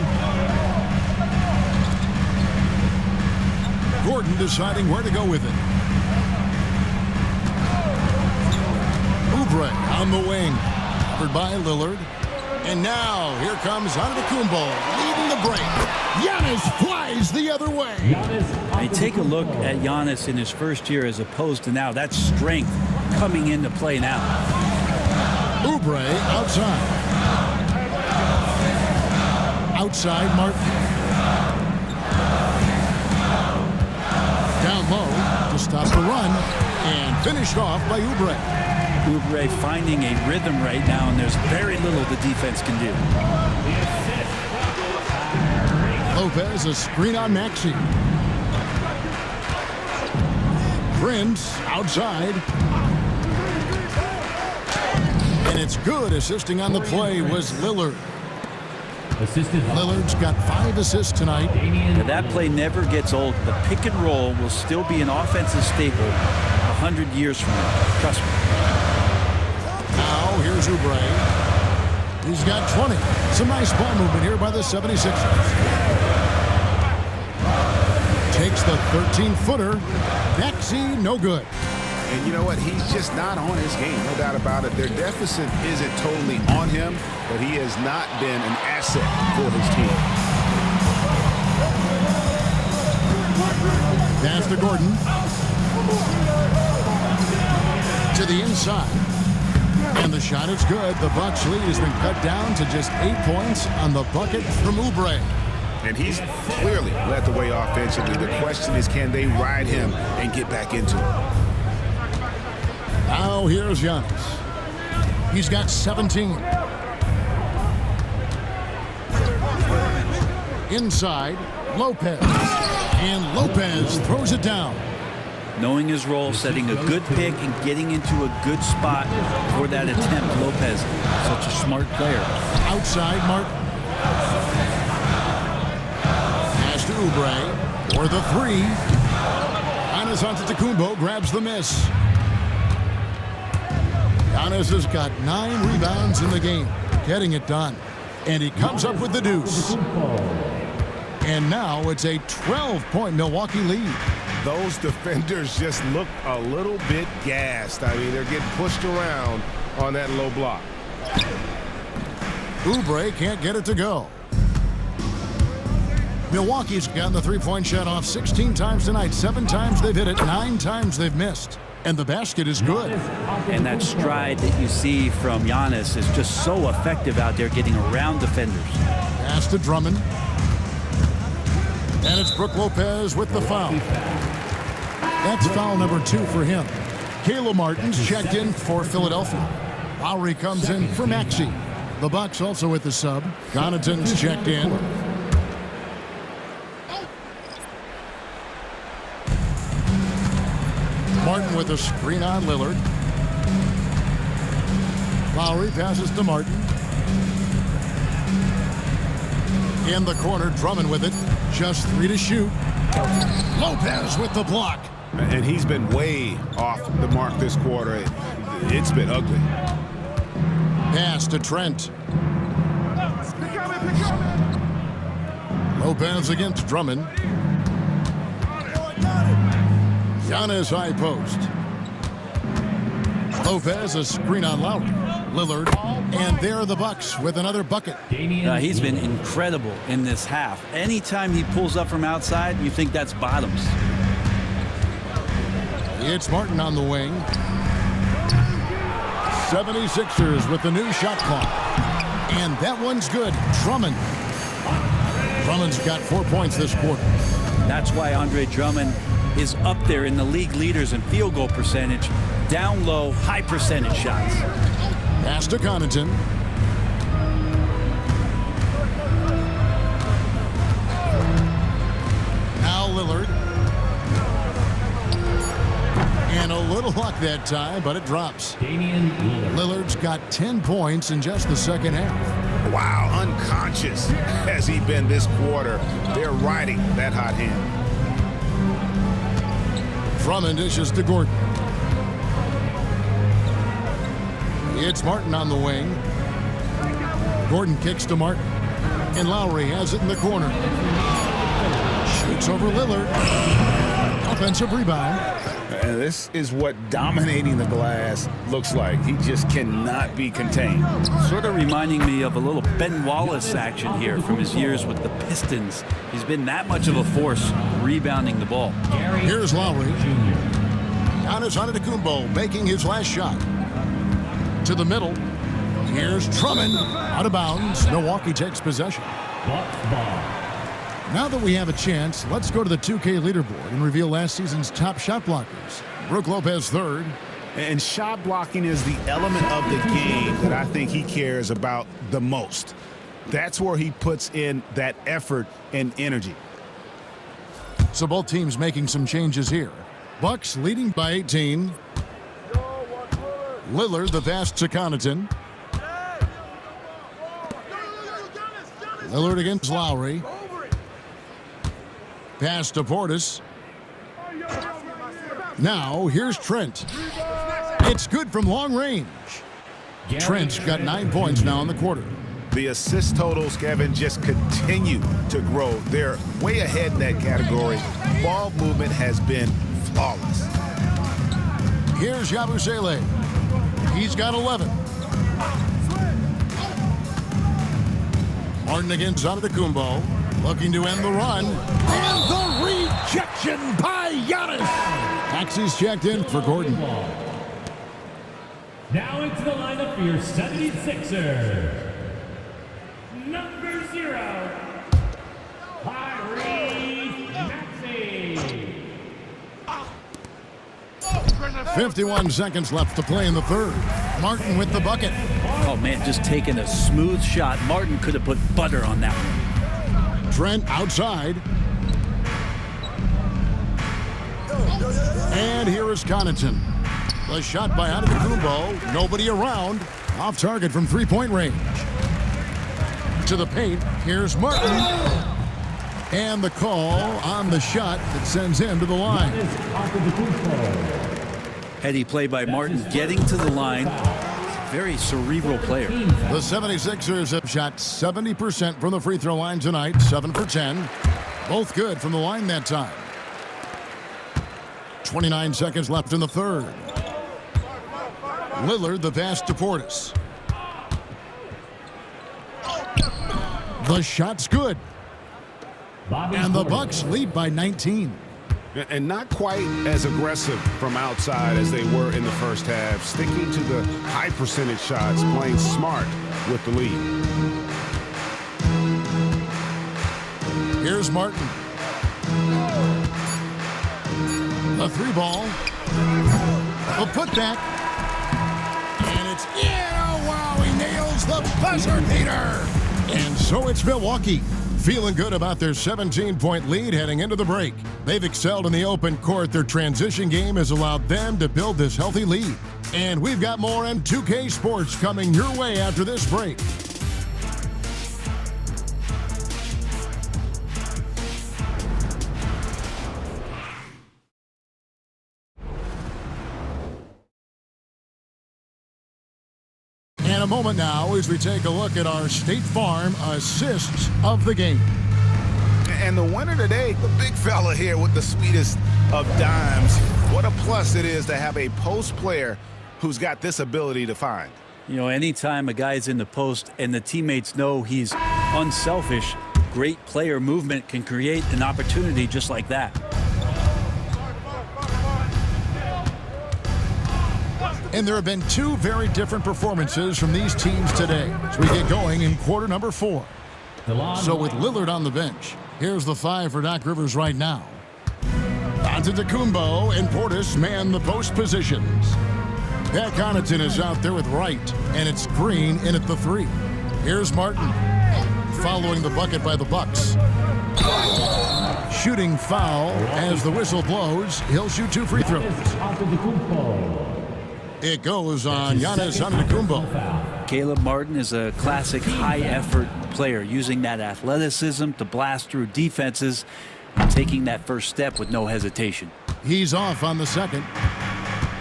Gordon deciding where to go with it. Oubre on the wing. Covered by Lillard. And now, here comes Antetokounmpo leading the break. Giannis flies the other way. I mean, take a look at Giannis in his first year as opposed to now. That strength coming into play now. Oubre outside. Outside, Martin. Down low to stop the run. And finished off by Oubre. Oubre finding a rhythm right now, and there's very little the defense can do. Lopez, a screen on Maxey. Prince outside. And it's good. Assisting on the play was Lillard. Lillard's got 5 assists tonight. Now, that play never gets old. The pick and roll will still be an offensive staple 100 years from now. Trust me. Now, here's Oubre. He's got 20. Some nice ball movement here by the 76ers. Takes the 13-footer. Maxey, no good. And you know what? He's just not on his game, no doubt about it. Their deficit isn't totally on him, but he has not been an asset for his team. Pass to Gordon. To the inside. And the shot is good. The Bucks lead has been cut down to just 8 points on the bucket from Oubre. And he's clearly led the way offensively. The question is, can they ride him and get back into it? Now here's Giannis. He's got 17. Inside, Lopez. And Lopez throws it down. Knowing his role, setting a good pick, and getting into a good spot for that attempt. Lopez, such a smart player. Outside, Martin. Pass to Oubre for the 3. Giannis Antetokounmpo grabs the miss. Giannis has got 9 rebounds in the game, getting it done. And he comes up with the deuce. And now it's a 12-point Milwaukee lead. Those defenders just look a little bit gassed. I mean, they're getting pushed around on that low block. Oubre can't get it to go. Milwaukee's gotten the three-point shot off 16 times tonight. 7 times they've hit it, 9 times they've missed. And the basket is good. And that stride that you see from Giannis is just so effective out there getting around defenders. Pass to Drummond. And it's Brook Lopez with the foul. That's foul number 2 for him. Caleb Martin's checked in for Philadelphia. Lowry comes in for Maxey. The Bucks also with the sub. Connaughton's checked in. Martin with a screen on Lillard. Lowry passes to Martin. In the corner, Drummond with it. Just 3 to shoot. Lopez with the block. And he's been way off the mark this quarter. It's been ugly. Pass to Trent. Lopez against Drummond. Giannis high post. Lopez a screen on Lowry. Lillard. And there are the Bucks with another bucket. He's been incredible in this half. Anytime he pulls up from outside, you think that's bottoms. It's Martin on the wing. 76ers with the new shot clock. And that one's good. Drummond. Drummond's got 4 points this quarter. That's why Andre Drummond is up there in the league leaders in field goal percentage. Down low, high percentage shots. Pass to Connaughton. Now Lillard. And a little luck that time, but it drops. Lillard's got 10 points in just the second half. Wow, unconscious has he been this quarter. They're riding that hot hand. Drummond dishes to Gordon. It's Martin on the wing. Gordon kicks to Martin. And Lowry has it in the corner. Shoots over Lillard. Offensive rebound. And this is what dominating the glass looks like. He just cannot be contained. Sort of reminding me of a little Ben Wallace action here from his years with the Pistons. He's been that much of a force rebounding the ball. Here's Lowry. Giannis Antetokounmpo making his last shot. To the middle. Here's Drummond. Out of bounds. Milwaukee takes possession. Now that we have a chance, let's go to the 2K leaderboard and reveal last season's top shot blockers. Brook Lopez third. And shot blocking is the element of the game that I think he cares about the most. That's where he puts in that effort and energy. So both teams making some changes here. Bucks leading by 18. Lillard the pass to Connaughton. Lillard against Lowry. Pass to Portis. Now here's Trent. It's good from long range. Trent's got 9 points now in the quarter. The assist totals, Kevin, just continue to grow. They're way ahead in that category. Ball movement has been flawless. Here's Yabusele. He's got 11. Martin against Antetokounmpo. Looking to end the run. And the rejection by Giannis. Maxey's checked in for Gordon. Now into the lineup for your 76ers. Number 0, Maxey. 51 seconds left to play in the third. Martin with the bucket. Oh, man, just taking a smooth shot. Martin could have put butter on that one. Trent outside. And here is Connaughton. The shot by Antetokounmpo. Nobody around. Off target from three-point range. To the paint. Here's Martin. And the call on the shot that sends him to the line. Heady play by Martin getting to the line. Very cerebral player. The 76ers have shot 70% from the free throw line tonight. 7 for 10. Both good from the line that time. 29 seconds left in the third. Lillard the pass to Portis. The shot's good. And the Bucks lead by 19. And not quite as aggressive from outside as they were in the first half, sticking to the high percentage shots, playing smart with the lead. Here's Martin. The 3-ball. A putback. And it's in. Oh, wow, he nails the buzzer beater. And so it's Milwaukee, feeling good about their 17-point lead heading into the break. They've excelled in the open court. Their transition game has allowed them to build this healthy lead. And we've got more on 2K Sports coming your way after this break. In a moment now as we take a look at our State Farm assists of the game. And the winner today, the big fella here with the sweetest of dimes. What a plus it is to have a post player who's got this ability to find. You know, anytime a guy's in the post and the teammates know he's unselfish, great player movement can create an opportunity just like that. And there have been two very different performances from these teams today as we get going in quarter number 4. So with Lillard on the bench, here's the 5 for Doc Rivers right now. Antetokounmpo and Portis man the post positions. Pat Connaughton is out there with Wright, and it's Green in at the 3. Here's Martin, following the bucket by the Bucks. Shooting foul as the whistle blows. He'll shoot 2 free throws. It goes on Giannis Antetokounmpo. Caleb Martin is a classic high-effort player, using that athleticism to blast through defenses and taking that first step with no hesitation. He's off on the second.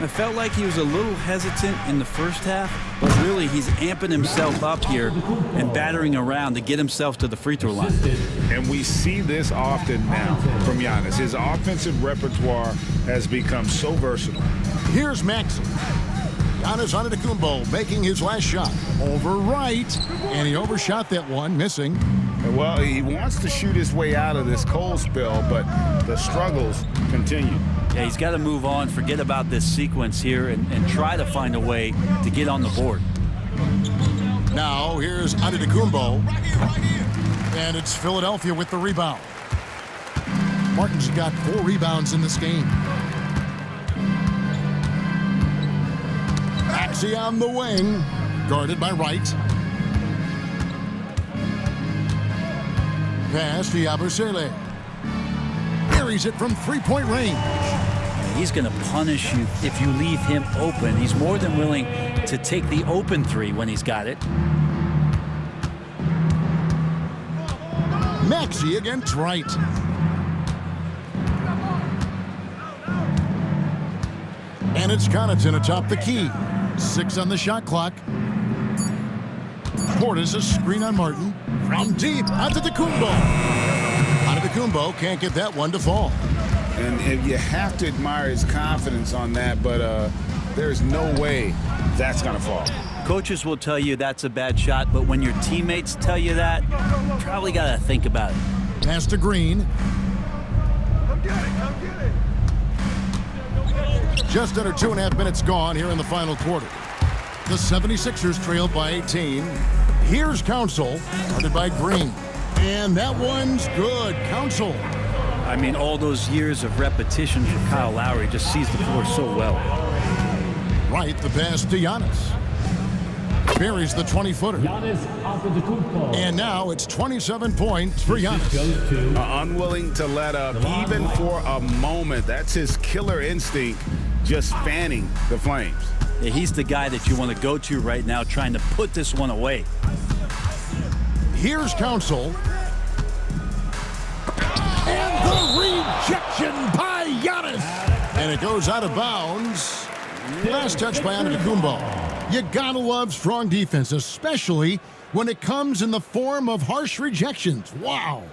I felt like he was a little hesitant in the first half, but really he's amping himself up here and battering around to get himself to the free throw line. And we see this often now from Giannis. His offensive repertoire has become so versatile. Here's Maxey. Giannis Antetokounmpo making his last shot. Over Wright, and he overshot that one, missing. Well, he wants to shoot his way out of this cold spell, but the struggles continue. Yeah, he's got to move on, forget about this sequence here, and try to find a way to get on the board. Now, here's Antetokounmpo, and it's Philadelphia with the rebound. Martin's got 4 rebounds in this game. Maxey on the wing, guarded by Wright. Pass to Yabusele. Buries it from 3-point range. He's going to punish you if you leave him open. He's more than willing to take the open 3 when he's got it. Maxey against Wright. And it's Connaughton atop the key. 6 on the shot clock. Portis a screen on Martin. From deep, Antetokounmpo. Antetokounmpo can't get that one to fall. And you have to admire his confidence on that, but there's no way that's going to fall. Coaches will tell you that's a bad shot, but when your teammates tell you that, you probably got to think about it. Pass to Green. Come get it, come get it. Just under 2.5 minutes gone here in the final quarter. The 76ers trailed by 18. Here's Council, guarded by Green. And that one's good. Council. I mean, all those years of repetition for Kyle Lowry just sees the floor so well. Right, the pass to Giannis. Buries the 20-footer. And now it's 27 points for Giannis. Unwilling to let up even for a moment. That's his killer instinct, just fanning the flames. Yeah, he's the guy that you want to go to right now, trying to put this one away. Here's Council. And the rejection by Giannis. And it goes out of bounds. Last touch by Antetokounmpo. You gotta love strong defense, especially when it comes in the form of harsh rejections. Wow.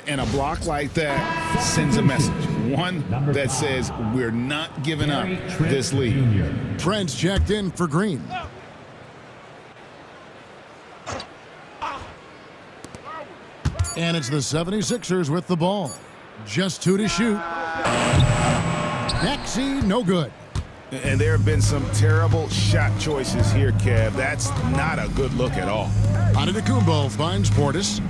And a block like that sends a message. One that says we're not giving up this lead. Trent's checked in for Green. And it's the 76ers with the ball. Just 2 to shoot. Maxey, no good. And there have been some terrible shot choices here, Kev. That's not a good look at all. Antetokounmpo finds Portis.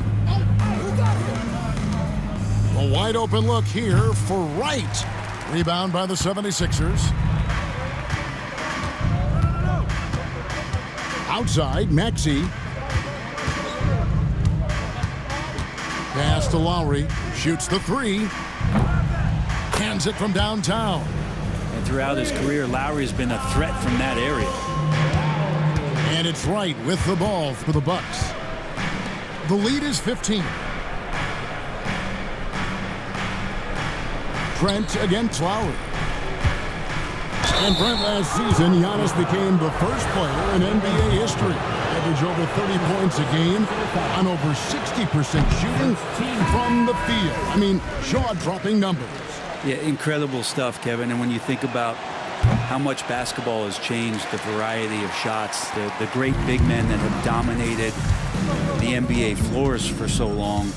A wide open look here for Wright. Rebound by the 76ers. Outside, Maxey. Pass to Lowry. Shoots the 3. Hands it from downtown. And throughout his career, Lowry's been a threat from that area. And it's Wright with the ball for the Bucks. The lead is 15. Trent against Lowry. And Brent, last season, Giannis became the first player in NBA history. Average over 30 points a game on over 60% shooting from the field. I mean, jaw-dropping numbers. Yeah, incredible stuff, Kevin. And when you think about how much basketball has changed, the variety of shots, the great big men that have dominated the NBA floors for so long,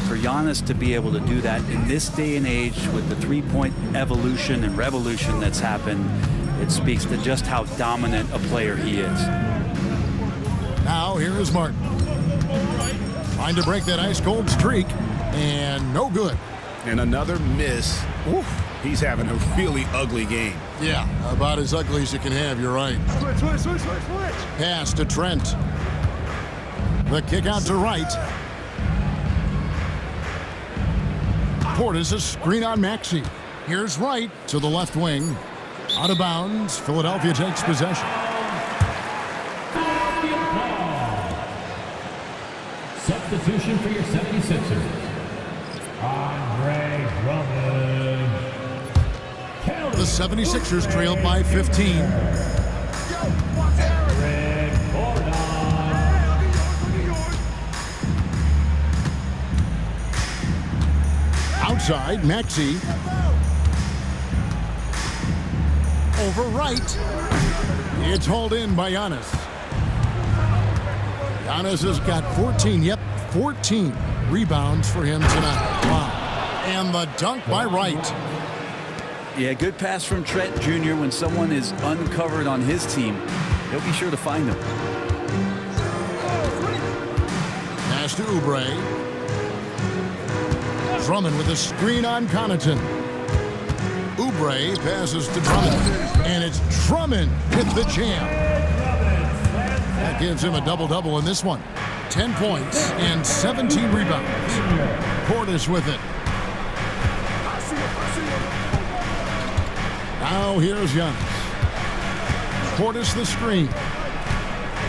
for Giannis to be able to do that in this day and age with the three-point evolution and revolution that's happened, it speaks to just how dominant a player he is. Now here is Martin. Trying to break that ice-cold streak, and no good. And another miss. Oof. He's having a really ugly game. Yeah, about as ugly as you can have, you're right. Switch. Pass to Trent. The kick out to Wright. Portis, a screen on Maxey. Here's Wright to the left wing. Out of bounds. Philadelphia takes possession. Substitution for your 76ers. Andre Drummond. The 76ers trail by 15. Outside, Maxey. Over Wright. It's hauled in by Giannis. Giannis has got 14 rebounds for him tonight. Wow. And the dunk by Wright. Yeah, good pass from Trent Jr. When someone is uncovered on his team, he'll be sure to find them. Pass to Oubre. Drummond with a screen on Connaughton. Oubre passes to Drummond. And it's Drummond with the jam. That gives him a double-double in this one. 10 points and 17 rebounds. Portis with it. Now here's Giannis. Portis the screen.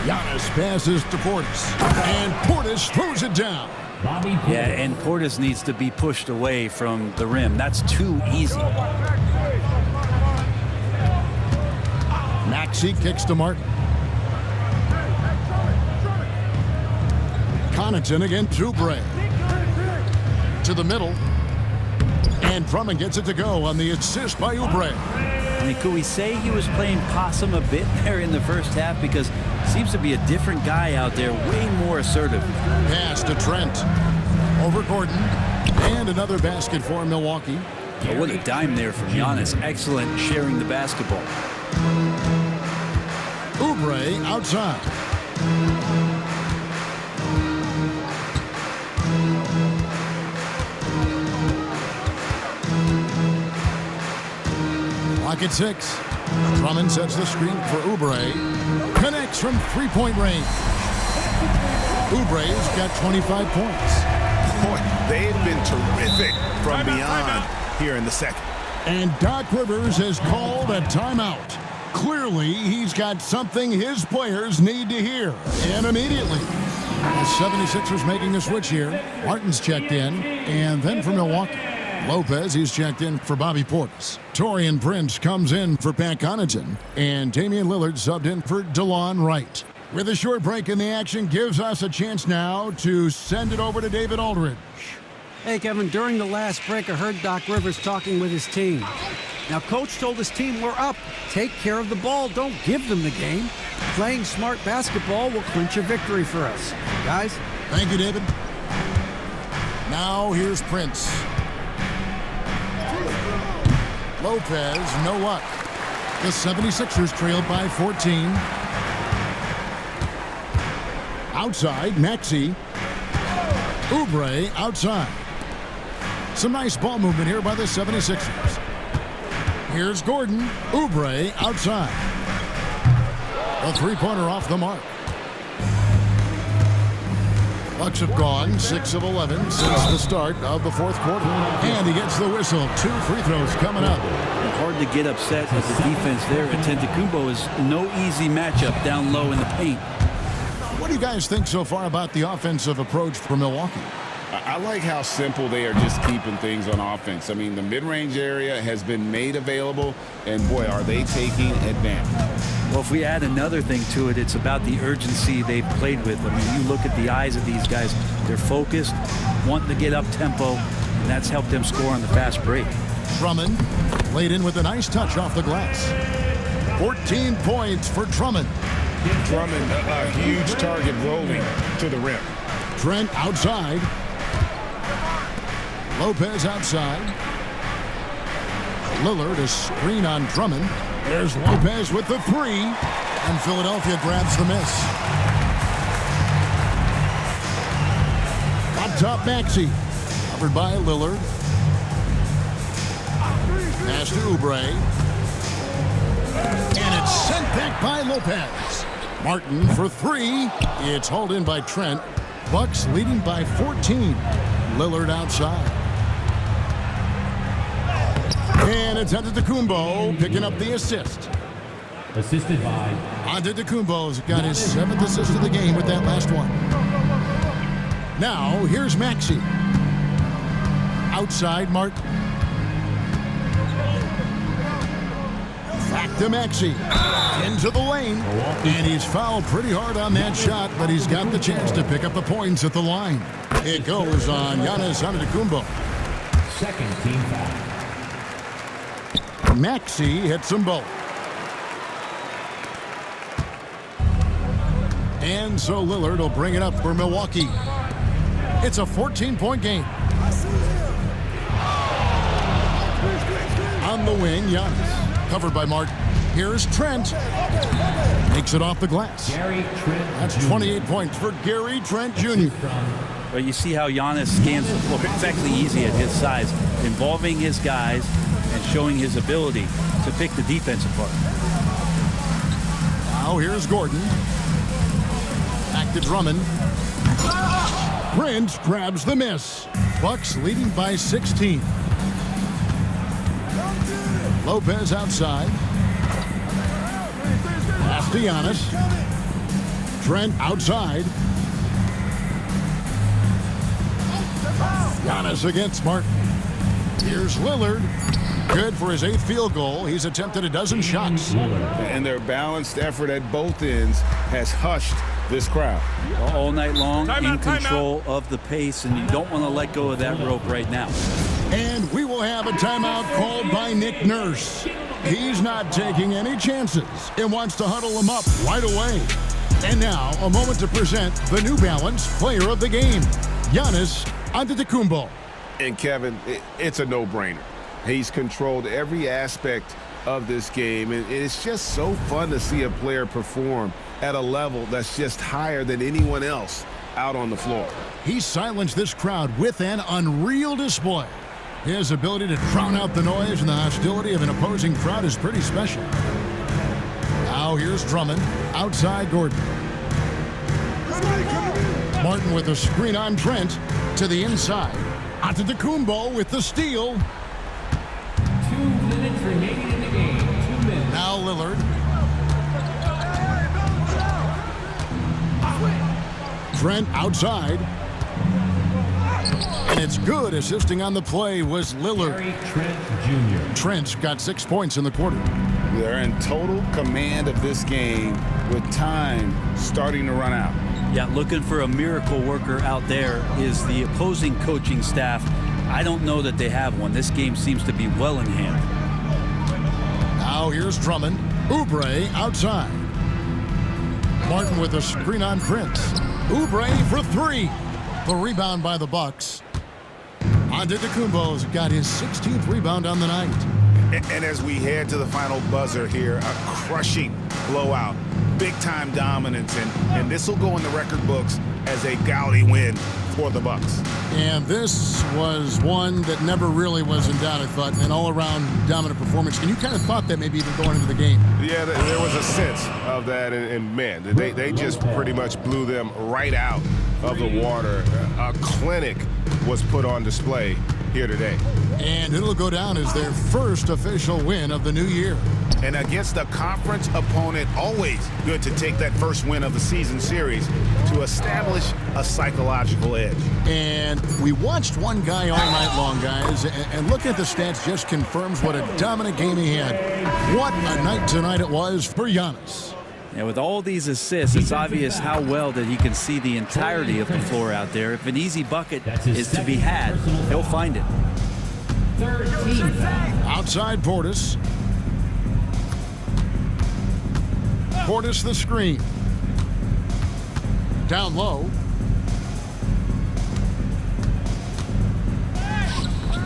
Giannis passes to Portis. And Portis throws it down. Yeah, and Portis needs to be pushed away from the rim. That's too easy. Maxey kicks to Martin. Connaughton against Oubre. To the middle. And Drummond gets it to go on the assist by Oubre. I mean, could we say he was playing possum a bit there in the first half? Because seems to be a different guy out there, way more assertive. Pass to Trent. Over Gordon. And another basket for Milwaukee. Oh, what a dime there from Giannis. Excellent sharing the basketball. Oubre outside. Lock at 6. Drummond sets the screen for Oubre. Connects from three-point range. Oubre's got 25 points. Boy, they've been terrific from beyond here in the second. And Doc Rivers has called a timeout. Clearly, he's got something his players need to hear. And immediately. The 76ers making a switch here. Martin's checked in. And then for Milwaukee. Lopez, he's checked in for Bobby Portis. Taurean Prince comes in for Pat Connaughton. And Damian Lillard subbed in for DeLon Wright. With a short break in the action, gives us a chance now to send it over to David Aldridge. Hey, Kevin, during the last break, I heard Doc Rivers talking with his team. Now, Coach told his team, we're up. Take care of the ball. Don't give them the game. Playing smart basketball will clinch a victory for us. Guys? Thank you, David. Now here's Prince. Lopez, no luck. The 76ers trailed by 14. Outside, Maxey. Oubre outside. Some nice ball movement here by the 76ers. Here's Gordon. Oubre outside. A three-pointer off the mark. Bucks have gone 6 of 11 since the start of the fourth quarter. And he gets the whistle. 2 free throws coming up. Hard to get upset at the defense there. Antetokounmpo is no easy matchup down low in the paint. What do you guys think so far about the offensive approach for Milwaukee? I like how simple they are just keeping things on offense. I mean, the mid-range area has been made available, and boy, are they taking advantage. Well, if we add another thing to it, it's about the urgency they've played with. I mean, you look at the eyes of these guys. They're focused, wanting to get up tempo, and that's helped them score on the fast break. Drummond laid in with a nice touch off the glass. 14 points for Drummond. Drummond, a huge target rolling to the rim. Trent outside. Lopez outside. Lillard, a screen on Drummond. There's Lopez with the three. And Philadelphia grabs the miss. On top, Maxey. Covered by Lillard. Pass to Oubre. And it's sent back by Lopez. Martin for three. It's hauled in by Trent. Bucks leading by 14. Lillard outside. And it's Antetokounmpo picking up the assist. Assisted by Antetokounmpo's got his 7th assist of the game with that last one. Now here's Maxey. Outside Martin. Back to Maxey. Into the lane. And he's fouled pretty hard on that shot, but he's got the chance to pick up the points at the line. It goes on Giannis Antetokounmpo. second team foul. Maxey hits them both. And so Lillard will bring it up for Milwaukee. It's a 14-point game. On the wing, Giannis. Covered by Martin. Here's Trent. Makes it off the glass. Gary Trent. That's 28 points for Gary Trent Jr. Well, you see how Giannis scans the floor. It's actually easy at his size, involving his guys and showing his ability to pick the defense apart. Now here's Gordon. Back to Drummond. Prince grabs the miss. Bucks leading by 16. Lopez outside. Pass to Giannis. Trent outside. Giannis against Martin. Here's Lillard. Good for his 8th field goal. He's attempted a dozen shots. And their balanced effort at both ends has hushed this crowd. All night long, in control of the pace, and you don't want to let go of that rope right now. And we will have a timeout called by Nick Nurse. He's not taking any chances and wants to huddle them up right away. And now, a moment to present the New Balance Player of the Game, Giannis Antetokounmpo. And Kevin, it's a no-brainer. He's controlled every aspect of this game, and it's just so fun to see a player perform at a level that's just higher than anyone else out on the floor. He silenced this crowd with an unreal display. His ability to drown out the noise and the hostility of an opposing crowd is pretty special. Now here's Drummond. Outside Gordon. Martin with a screen on Trent to the inside. Antetokounmpo with the steal. 2 minutes remaining in the game. 2 minutes. Now Lillard. Trent outside. And it's good. Assisting on the play was Lillard. Gary Trent Jr. Trent's got 6 points in the quarter. They're in total command of this game with time starting to run out. Yeah, looking for a miracle worker out there is the opposing coaching staff. I don't know that they have one. This game seems to be well in hand. Now here's Drummond. Oubre outside. Martin with a screen on Prince. Oubre for 3. The rebound by the Bucks. Antetokounmpo's got his 16th rebound on the night. And as we head to the final buzzer here, a crushing blowout, big-time dominance, and this will go in the record books as a gaudy win for the Bucks. And this was one that never really was in doubt, I thought, an all-around dominant performance. And you kind of thought that maybe even going into the game. Yeah, there was a sense of that, and man, they just pretty much blew them right out of the water. A clinic was put on display here today. And it'll go down as their first official win of the new year. And against a conference opponent, always good to take that first win of the season series to establish a psychological edge. And we watched one guy all night long, guys, and looking at the stats just confirms what a dominant game he had. What a night tonight it was for Giannis. And with all these assists, it's obvious how well that he can see the entirety of the floor out there. If an easy bucket is to be had, he'll find it. Outside Portis. Portis the screen. Down low.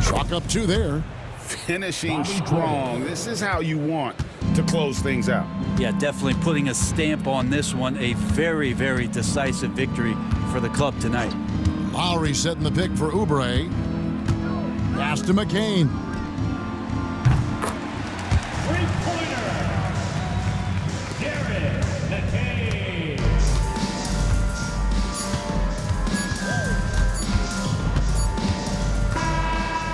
Chalk up two there. Finishing strong. This is how you want to close things out. Yeah, definitely putting a stamp on this one. A very, very decisive victory for the club tonight. Lowry setting the pick for Oubre. Pass to McCain. Three-pointer. Jared McCain.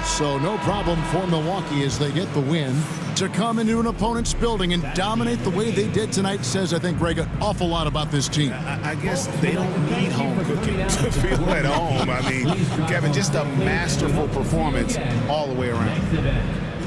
So no problem for Milwaukee as they get the win. To come into an opponent's building and dominate the way they did tonight says, I think, Greg, an awful lot about this team. I guess they don't need home cooking to feel at home. I mean, Kevin, just a masterful performance all the way around.